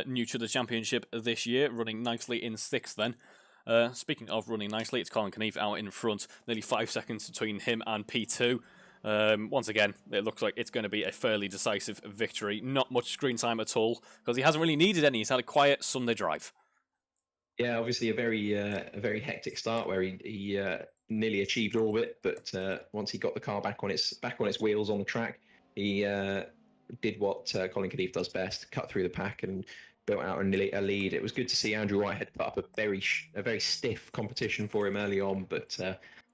New to the championship this year, running nicely in 6th then. Speaking of running nicely, it's Colin Knief out in front. Nearly 5 seconds between him and P2. Once again, it looks like it's going to be a fairly decisive victory. Not much screen time at all, because he hasn't really needed any. He's had a quiet Sunday drive. Yeah, obviously a very hectic start where he nearly achieved orbit, but once he got the car back on its wheels on the track, he did what Colin Knief does best: cut through the pack and built out a lead. It was good to see Andrew Whitehead put up a very stiff competition for him early on, but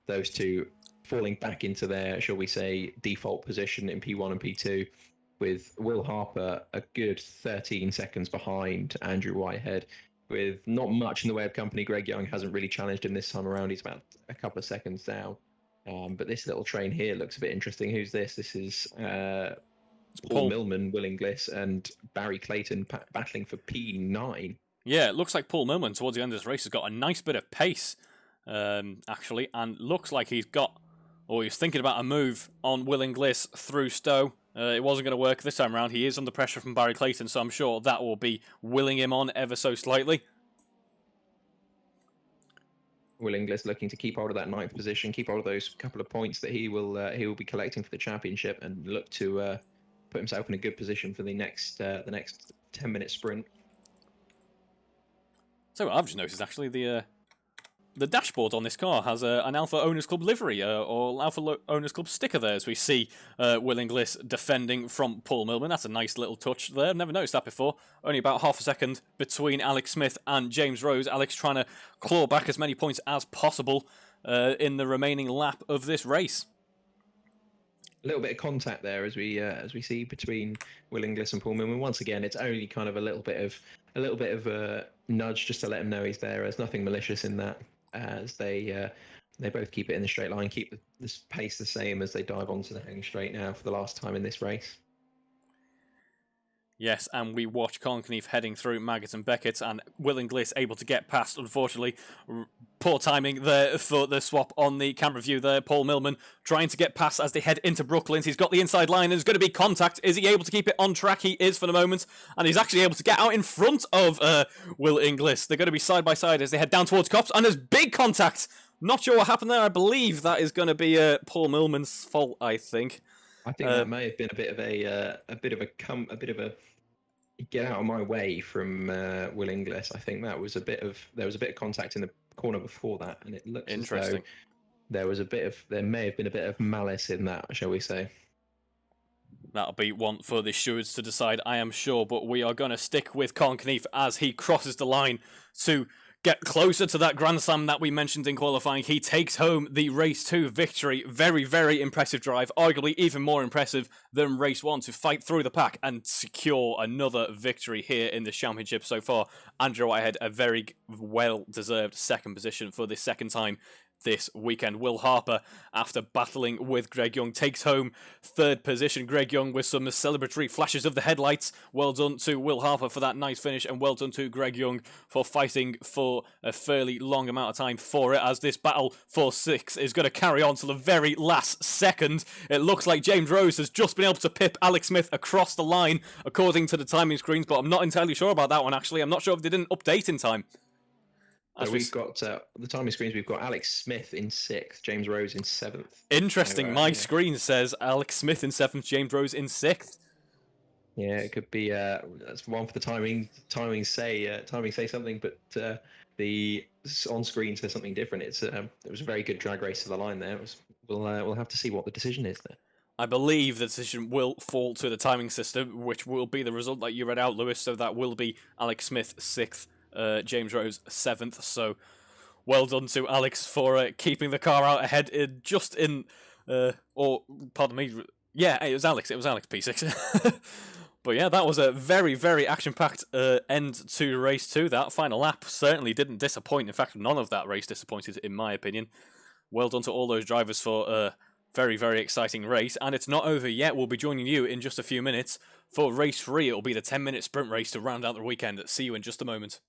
those two falling back into their, shall we say, default position in P1 and P2, with Will Harper a good 13 seconds behind Andrew Whitehead, with not much in the way of company. Greg Young hasn't really challenged him this time around. He's about a couple of seconds down. But this little train here looks a bit interesting. Who's this? This is Paul Millman, Will Inglis, and Barry Clayton battling for P9. Yeah, it looks like Paul Millman towards the end of this race has got a nice bit of pace, actually, and looks like he's thinking about a move on Will Inglis through Stowe. It wasn't going to work this time around. He is under pressure from Barry Clayton, so I'm sure that will be willing him on ever so slightly. Will Inglis looking to keep hold of that 9th position, keep hold of those couple of points that he will be collecting for the championship, and look to put himself in a good position for the next 10-minute sprint. So I've just noticed actually the dashboard on this car has an Alfa Owners Club livery or Alfa Owners Club sticker there, as we see Will Inglis defending from Paul Millman. That's a nice little touch there. I've never noticed that before. Only about half a second between Alex Smith and James Rose. Alex trying to claw back as many points as possible in the remaining lap of this race. A little bit of contact there as we see between Will Inglis and Paul Millman. Once again, it's only kind of a little bit of a nudge just to let him know he's there. There's nothing malicious in that, as they both keep it in the straight line, keep this pace the same as they dive onto the hang straight now for the last time in this race. Yes, and we watch Colin Knief heading through Maggotts and Beckett, and Will Inglis able to get past, unfortunately. Poor timing there for the swap on the camera view there. Paul Millman trying to get past as they head into Brooklands. He's got the inside line, and there's going to be contact. Is he able to keep it on track? He is for the moment, and he's actually able to get out in front of Will Inglis. They're going to be side by side as they head down towards Cops, and there's big contact. Not sure what happened there. I believe that is going to be Paul Millman's fault, I think. I think that may have been a bit of a get out of my way from Will Inglis. I think there was a bit of contact in the corner before that, and it looks interesting. As though there may have been a bit of malice in that, shall we say? That'll be one for the stewards to decide, I am sure, but we are going to stick with Colin Knief as he crosses the line to get closer to that Grand Slam that we mentioned in qualifying. He takes home the Race 2 victory. Very, very impressive drive, arguably even more impressive than Race 1 to fight through the pack and secure another victory here in the championship so far. Andrew Whitehead, a very well-deserved second position for the second time this weekend. Will Harper, after battling with Greg Young, takes home third position. Greg Young with some celebratory flashes of the headlights. Well done to Will Harper for that nice finish, and well done to Greg Young for fighting for a fairly long amount of time for it, as this battle for 6 is going to carry on to the very last second. It looks like James Rose has just been able to pip Alex Smith across the line according to the timing screens, but I'm not entirely sure about that one, actually. I'm not sure if they didn't update in time. So we've got the timing screens. We've got Alex Smith in 6th, James Rose in 7th. Interesting. My screen says Alex Smith in 7th, James Rose in 6th. Yeah, it could be that's one for the timing. Timing say something, but the on screen says something different. It was a very good drag race to the line there. We'll have to see what the decision is there. I believe the decision will fall to the timing system, which will be the result that you read out, Lewis. So that will be Alex Smith 6th. James Rose 7th, so well done to Alex for keeping the car out ahead or pardon me, yeah, it was Alex P6. But yeah, that was a very, very action-packed end to race 2. That final lap certainly didn't disappoint. In fact, none of that race disappointed, in my opinion. Well done to all those drivers for a very, very exciting race. And it's not over yet. We'll be joining you in just a few minutes for race 3. It'll be the 10-minute sprint race to round out the weekend. See you in just a moment.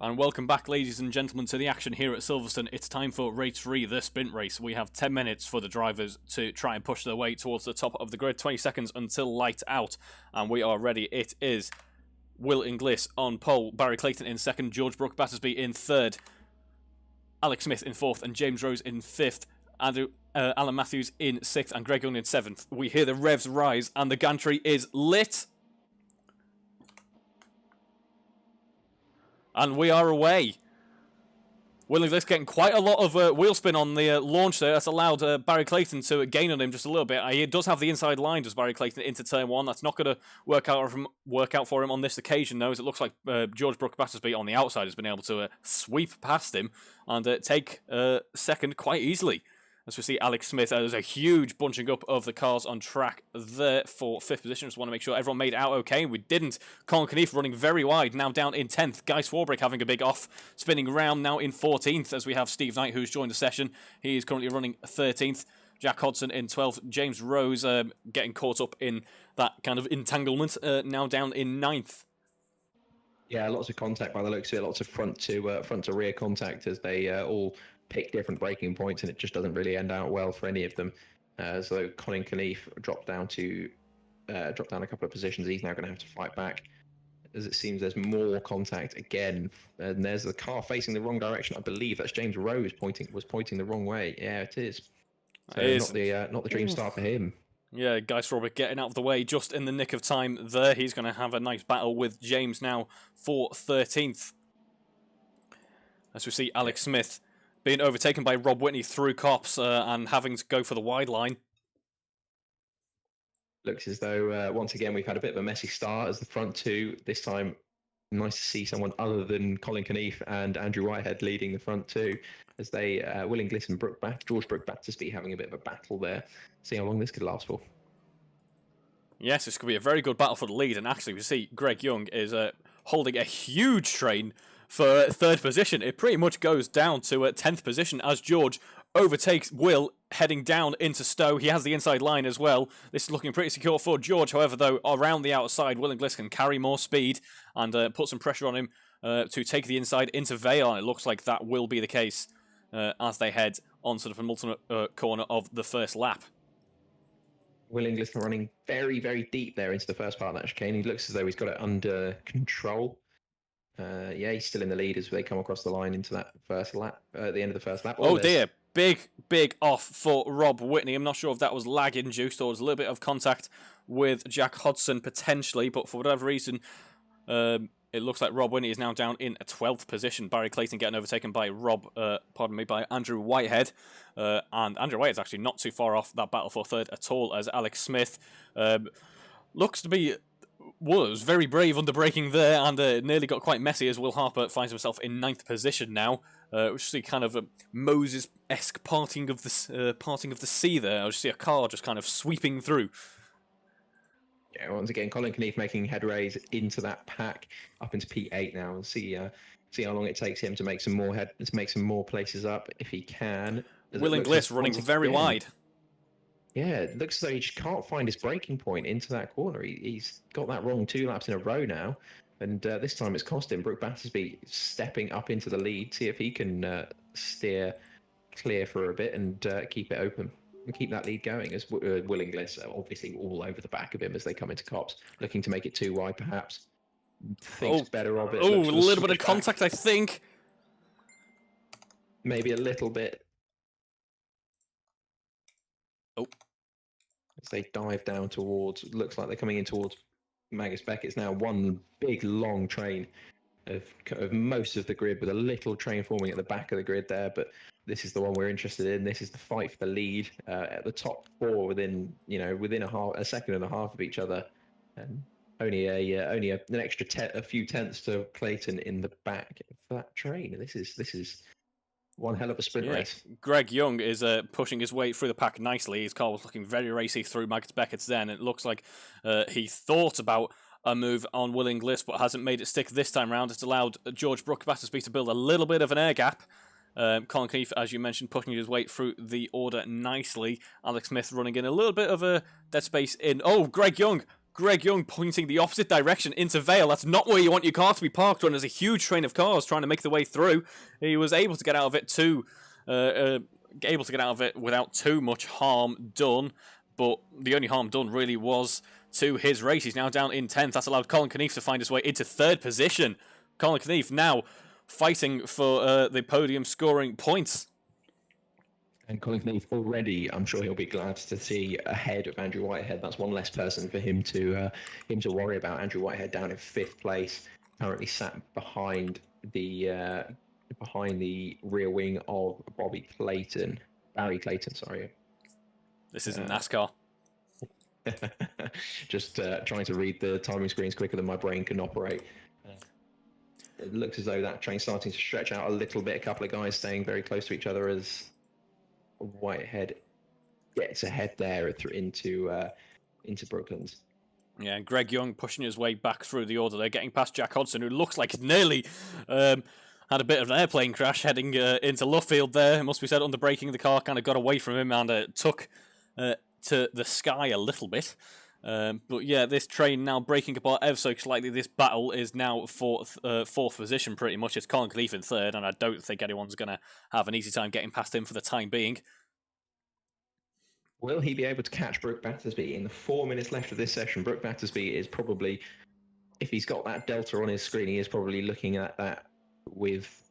And welcome back, ladies and gentlemen, to the action here at Silverstone. It's time for race 3, the sprint race. We have 10 minutes for the drivers to try and push their way towards the top of the grid. 20 seconds until light out, and we are ready. It is Will Inglis on pole, Barry Clayton in second, George Brooke Battersby in third, Alex Smith in fourth, and James Rose in fifth. Alan Matthews in sixth, and Greg Young in seventh. We hear the revs rise, and the gantry is lit. And we are away. Will Inglis getting quite a lot of wheel spin on the launch there. That's allowed Barry Clayton to gain on him just a little bit. He does have the inside line, does Barry Clayton, into turn 1. That's not going to work out for him on this occasion, though, as it looks like George Brooke Battersby on the outside has been able to sweep past him and take second quite easily. As we see Alex Smith, there's a huge bunching up of the cars on track there for 5th position. Just want to make sure everyone made it out okay. We didn't. Colin Knief running very wide, now down in 10th. Guy Swarbrick having a big off, spinning round now in 14th, as we have Steve Knight, who's joined the session. He is currently running 13th. Jack Hodson in 12th. James Rose getting caught up in that kind of entanglement, now down in 9th. Yeah, lots of contact by the looks of it. Lots of front to rear contact as they all pick different braking points, and it just doesn't really end out well for any of them. So Colin Knief dropped down a couple of positions. He's now going to have to fight back, as it seems there's more contact again, and there's the car facing the wrong direction. I believe that's James Rose pointing the wrong way. Yeah, it is. So it is. Not the dream start for him. Yeah, Guy Strawberry getting out of the way just in the nick of time there. He's going to have a nice battle with James now for 13th. As we see Alex Smith being overtaken by Rob Whitney through cops and having to go for the wide line. Looks as though, once again, we've had a bit of a messy start as the front two. This time, nice to see someone other than Colin Knief and Andrew Whitehead leading the front two, as they, Will Inglis and George Brooke Battersby having a bit of a battle there. See how long this could last for. Yes, this could be a very good battle for the lead, and actually we see Greg Young is holding a huge train for 3rd position. It pretty much goes down to 10th position as George overtakes Will heading down into Stowe. He has the inside line as well. This is looking pretty secure for George. However, though, around the outside, Will Inglis can carry more speed and put some pressure on him to take the inside into Vale. And it looks like that will be the case as they head on sort of a penultimate corner of the first lap. Will Inglis running very, very deep there into the first part of that chicane. He looks as though he's got it under control. Yeah, he's still in the lead as they come across the line into that first lap, at the end of the first lap. Oh dear, big off for Rob Whitney. I'm not sure if that was lag induced or was a little bit of contact with Jack Hodson potentially, but for whatever reason, it looks like Rob Whitney is now down in a 12th position. Barry Clayton getting overtaken by by Andrew Whitehead. And Andrew Whitehead's actually not too far off that battle for 3rd at all, as Alex Smith looks to be... was very brave under braking there and nearly got quite messy as Will Harper finds himself in 9th position now. Which see kind of a Moses-esque parting of the sea there. I just see a car just kind of sweeping through. Yeah, once again, Colin Knief making headways into that pack up into P8 now, and see how long it takes him to make some more places up if he can. Will Inglis running very wide. Yeah, it looks as though he just can't find his braking point into that corner. He's got that wrong 2 laps in a row now, and this time it's cost him. Brooke Battersby stepping up into the lead, see if he can steer clear for a bit and keep it open and keep that lead going, as Will Inglis obviously all over the back of him as they come into cops, looking to make it too wide perhaps. Thinks better of it. Oh, a little bit of contact, I think. Maybe a little bit. Oh. As they dive down towards, looks like they're coming in towards Magus Beck. It's now one big long train of most of the grid, with a little train forming at the back of the grid there. But this is the one we're interested in. This is the fight for the lead at the top 4 within a second and a half of each other, and only an extra a few tenths to Clayton in the back of that train. This is one hell of a sprint race. Greg Young is pushing his way through the pack nicely. His car was looking very racy through Magus Beckett's then. It looks like he thought about a move on Will Inglis, but hasn't made it stick this time round. It's allowed George Brooke Battersby to build a little bit of an air gap. Colin Keefe, as you mentioned, pushing his way through the order nicely. Alex Smith running in a little bit of a dead space in... Oh, Greg Young Greg Young pointing the opposite direction into Vale. That's not where you want your car to be parked when there's a huge train of cars trying to make their way through. He was able to get out of it without too much harm done, but the only harm done really was to his race. He's now down in 10th. That's allowed Colin Knief to find his way into 3rd position. Colin Knief now fighting for the podium, scoring points. And Colin Knief already, I'm sure he'll be glad to see ahead of Andrew Whitehead. That's one less person for him to worry about. Andrew Whitehead down in 5th place, currently sat behind the rear wing of Barry Clayton. Sorry. This isn't NASCAR. Just trying to read the timing screens quicker than my brain can operate. It looks as though that train's starting to stretch out a little bit. A couple of guys staying very close to each other as Whitehead gets ahead there into Brooklands. Yeah, and Greg Young pushing his way back through the order there, getting past Jack Hodgson, who looks like he's nearly had a bit of an airplane crash heading into Luffield there. It must be said, under braking, the car kind of got away from him and took to the sky a little bit. But yeah, this train now breaking apart ever so slightly. This battle is now fourth position pretty much. It's Colin Knief in 3rd, and I don't think anyone's going to have an easy time getting past him for the time being. Will he be able to catch Brooke Battersby in the 4 minutes left of this session? Brooke Battersby is probably, if he's got that delta on his screen, he is probably looking at that with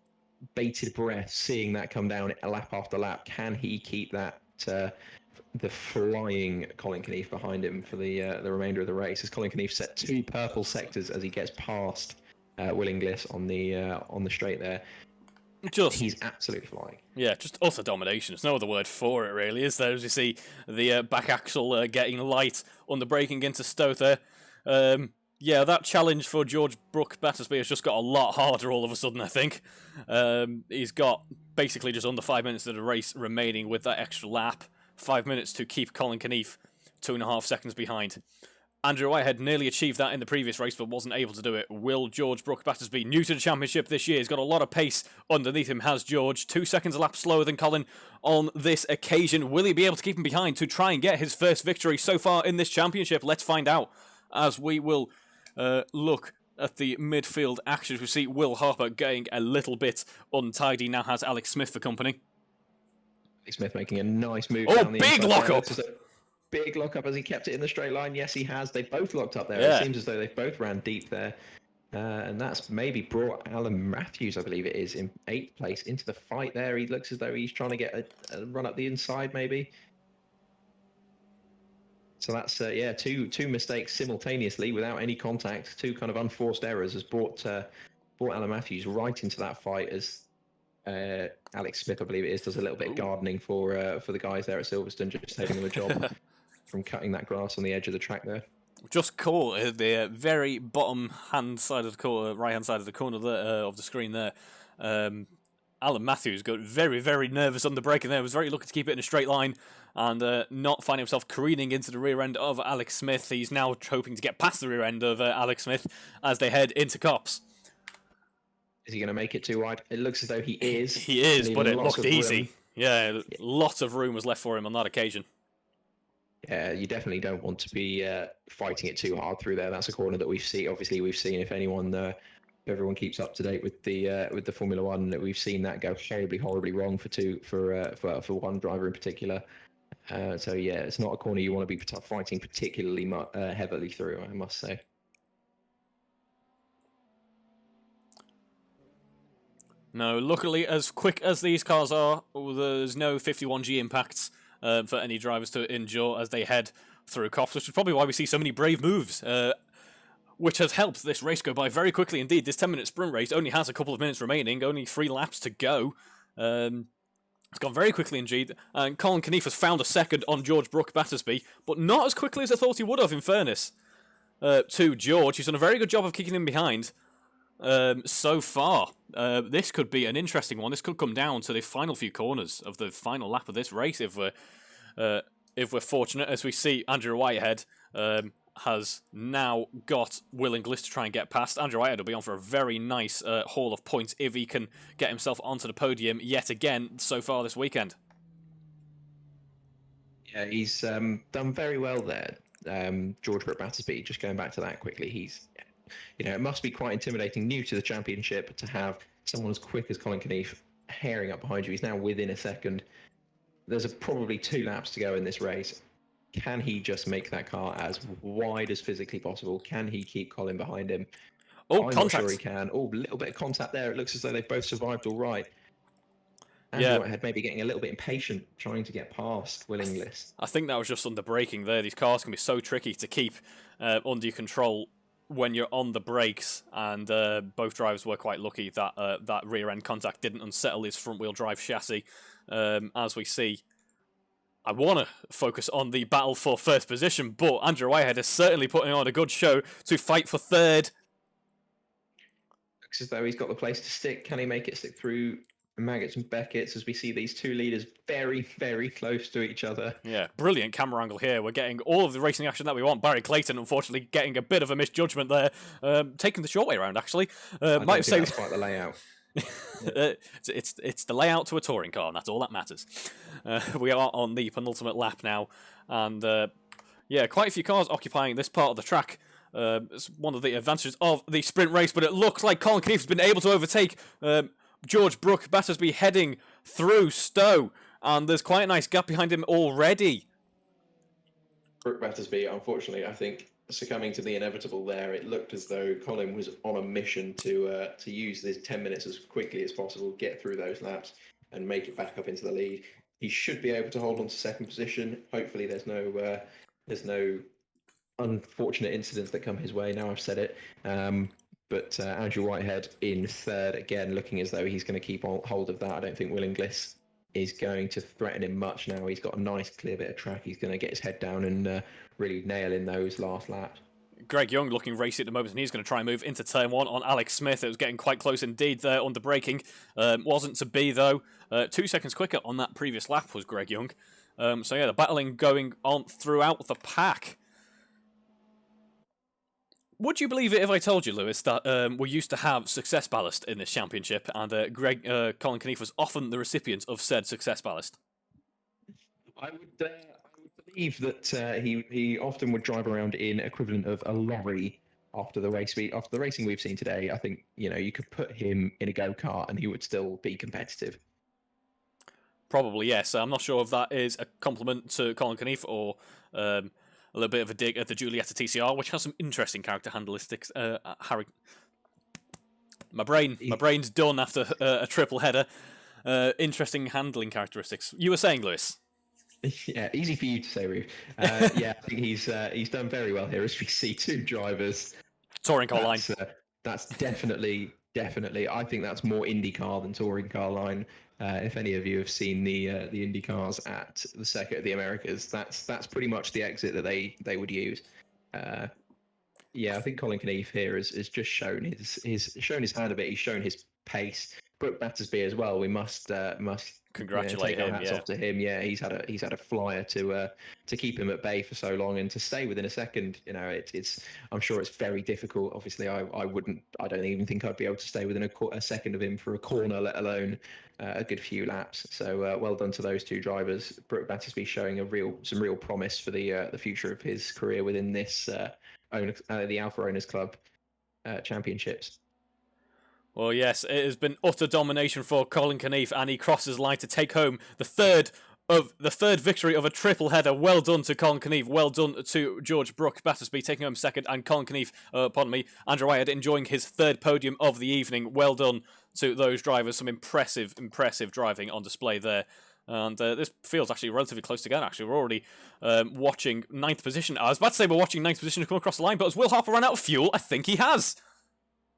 bated breath, seeing that come down lap after lap. Can he keep that the flying Colin Knief behind him for the remainder of the race? As Colin Knief set 2 purple sectors as he gets past Will Inglis on the straight there. He's absolutely flying. Yeah, just utter domination. There's no other word for it, really, is there? As you see the back axle getting light under braking into Stowe there. Yeah, that challenge for George Brooke Battersby has just got a lot harder all of a sudden, I think. He's got basically just under 5 minutes of the race remaining with that extra lap. 5 minutes to keep Colin Knief 2.5 seconds behind. Andrew Whitehead nearly achieved that in the previous race, but wasn't able to do it. Will George Brooke Battersby, new to the championship this year, he's got a lot of pace underneath him, has George. 2 seconds a lap slower than Colin on this occasion. Will he be able to keep him behind to try and get his first victory so far in this championship? Let's find out as we will look at the midfield action. We see Will Harper getting a little bit untidy. Now has Alex Smith for company. Alex Smith making a nice move. Oh, down the big lock-up! Big lock-up as he kept it in the straight line. Yes, he has. They both locked up there. Yeah. It seems as though they both ran deep there. And that's maybe brought Alan Matthews, I believe it is, in 8th place into the fight there. He looks as though he's trying to get a run up the inside, maybe. So that's, two mistakes simultaneously without any contact. 2 kind of unforced errors has brought Alan Matthews right into that fight as Alex Smith, I believe it is, does a little bit of gardening for the guys there at Silverstone, just saving them a job from cutting that grass on the edge of the track there. Just caught at the very bottom hand side of the corner, right hand side of the corner of the screen there. Alan Matthews got very, very nervous on the braking there. Was very lucky to keep it in a straight line and not find himself careening into the rear end of Alex Smith. He's now hoping to get past the rear end of Alex Smith as they head into Copse. Is he going to make it too wide? It looks as though he is. He is, but it looked easy. Room. Yeah, lots of room was left for him on that occasion. Yeah, you definitely don't want to be fighting it too hard through there. That's a corner that we've seen. Obviously, we've seen if everyone keeps up to date with the Formula One, that we've seen that go horribly wrong for one driver in particular. So yeah, it's not a corner you want to be fighting particularly heavily through, I must say. No, luckily, as quick as these cars are, there's no 51G impacts for any drivers to endure as they head through Copse, which is probably why we see so many brave moves, which has helped this race go by very quickly indeed. This 10-minute sprint race only has a couple of minutes remaining, only 3 laps to go. It's gone very quickly indeed, and Colin Knief has found a second on George Brooke Battersby, but not as quickly as I thought he would have, in fairness to George. He's done a very good job of kicking him behind. So far, this could be an interesting one. This could come down to the final few corners of the final lap of this race if we're fortunate, as we see Andrew Whitehead has now got Will Inglis to try and get past. Andrew Whitehead will be on for a very nice haul of points if he can get himself onto the podium yet again so far this weekend. Yeah, he's done very well there. George Brooke Battersby. Just going back to that quickly, it must be quite intimidating, new to the championship, to have someone as quick as Colin Knief herring up behind you. He's now within a second. There's probably 2 laps to go in this race. Can he just make that car as wide as physically possible? Can he keep Colin behind him? Oh, I'm contact. not sure he can. Oh, a little bit of contact there. It looks as though they've both survived all right. Andrew Yeah. Whitehead maybe getting a little bit impatient, trying to get past Will Inglis. I think that was just under braking there. These cars can be so tricky to keep under your control when you're on the brakes, and both drivers were quite lucky that that rear end contact didn't unsettle his front wheel drive chassis. As we see, I want to focus on the battle for first position, but Andrew Whitehead is certainly putting on a good show to fight for third. Looks as though he's got the place to stick. Can he make it stick through Maggots and Beckett's as we see these 2 leaders very, very close to each other? Yeah, brilliant camera angle here. We're getting all of the racing action that we want. Barry Clayton, unfortunately, getting a bit of a misjudgment there, taking the short way around. Actually, might have said that's quite the layout. It's the layout to a touring car, and that's all that matters. We are on the penultimate lap now, and yeah, quite a few cars occupying this part of the track. It's one of the advantages of the sprint race, but it looks like Colin Knief has been able to overtake George Brooke Battersby heading through Stowe, and there's quite a nice gap behind him already. Brooke Battersby, unfortunately, I think, succumbing to the inevitable there. It looked as though Colin was on a mission to use this 10 minutes as quickly as possible, get through those laps, and make it back up into the lead. He should be able to hold on to second position. Hopefully, there's no unfortunate incidents that come his way. Now I've said it. But Andrew Whitehead in third, again, looking as though he's going to keep hold of that. I don't think Will Inglis is going to threaten him much now. He's got a nice, clear bit of track. He's going to get his head down and really nail in those last laps. Greg Young looking racy at the moment, and he's going to try and move into turn 1 on Alex Smith. It was getting quite close indeed there under braking. Wasn't to be, though. 2 seconds quicker on that previous lap was Greg Young. So yeah, the battling going on throughout the pack. Would you believe it if I told you, Lewis, that we used to have success ballast in this championship, and Colin Knief was often the recipient of said success ballast? I would believe that he often would drive around in equivalent of a lorry after the racing we've seen today. I think you could put him in a go-kart and he would still be competitive. Probably, yes. I'm not sure if that is a compliment to Colin Knief or a little bit of a dig at the Giulietta TCR, which has some interesting characteristics. Harry, my brain's done after a triple header. Interesting handling characteristics. You were saying, Lewis? Yeah, easy for you to say, Ruth. Yeah, I think he's done very well here as we see 2 drivers. Touring car line. That's definitely. I think that's more IndyCar than touring car line. If any of you have seen the Indy cars at the Circuit of the Americas, that's pretty much the exit that they would use. Yeah, I think Colin Knief here has just shown his hand a bit. He's shown his pace. Brooke Battersby as well. We must congratulate take him. our hats off to him. Yeah, he's had a flyer to keep him at bay for so long and to stay within a second. It's I'm sure it's very difficult. Obviously, I don't even think I'd be able to stay within a second of him for a corner, let alone a good few laps. So well done to those 2 drivers. Brooke Battersby showing some real promise for the future of his career within this the Alfa Owners Club championships. Well, yes, it has been utter domination for Colin Knief, and he crosses the line to take home the third victory of a triple header. Well done to Colin Knief. Well done to George Brooke Battersby taking home second, and Colin Knief, Andrew Whitehead enjoying his 3rd podium of the evening. Well done to those drivers. Some impressive driving on display there. And this feels actually relatively close together. Actually, we're already watching 9th position. I was about to say we're watching 9th position to come across the line, but as Will Harper ran out of fuel, I think he has.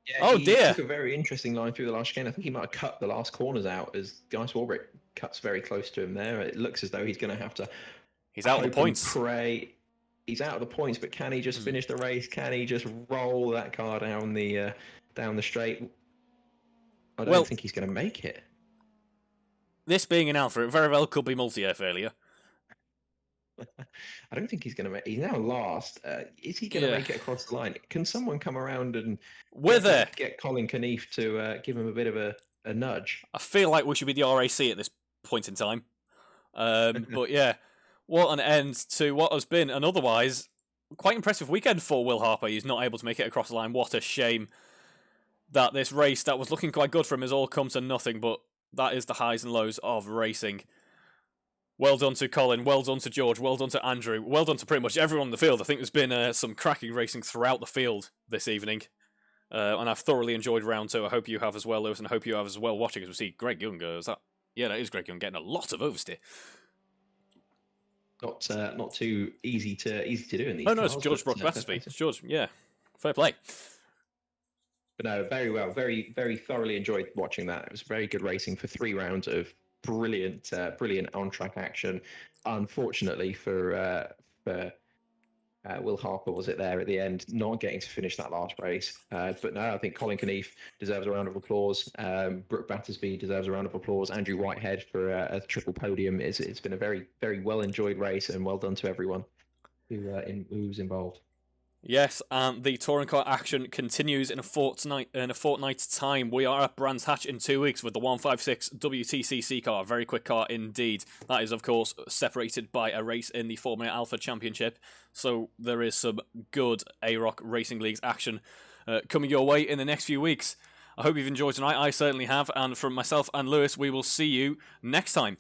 Yeah, he took a very interesting line through the last chicane. I think he might have cut the last corners out as Guy Swarbrick cuts very close to him there. It looks as though he's going to have to. He's out of the points. Pray. He's out of the points, but can he just finish the race? Can he just roll that car down the straight? I don't think he's going to make it. This being an Alfa, it very well could be multi-air failure. I don't think he's going to make. He's now last. Is he going to make it across the line? Can someone come around and get Colin Knief to give him a bit of a nudge? I feel like we should be the RAC at this point in time. But yeah, what an end to what has been an otherwise quite impressive weekend for Will Harper. He's not able to make it across the line. What a shame that this race that was looking quite good for him has all come to nothing, but that is the highs and lows of racing. Well done to Colin, well done to George, well done to Andrew, well done to pretty much everyone in the field. I think there's been some cracking racing throughout the field this evening. And I've thoroughly enjoyed round 2. I hope you have as well, Lewis, and I hope you have as well watching, as we see Greg Young. Is that? Yeah, that is Greg Young getting a lot of oversteer. Not too easy to do in these. Oh no, it's George Brock Battersby. It's George. Yeah, fair play. But no, very well, very thoroughly enjoyed watching that. It was very good racing for 3 rounds of brilliant on track action. Unfortunately for Will Harper, was it there at the end, not getting to finish that last race. But no, I think Colin Knief deserves a round of applause. Brooke Battersby deserves a round of applause. Andrew Whitehead for a triple podium. It's been a very well enjoyed race, and well done to everyone who was involved. Yes, and the touring car action continues in a fortnight's time. We are at Brands Hatch in 2 weeks with the 156 WTCC car, a very quick car indeed. That is, of course, separated by a race in the Formula Alpha Championship. So there is some good AROC Racing Leagues action coming your way in the next few weeks. I hope you've enjoyed tonight. I certainly have. And from myself and Lewis, we will see you next time.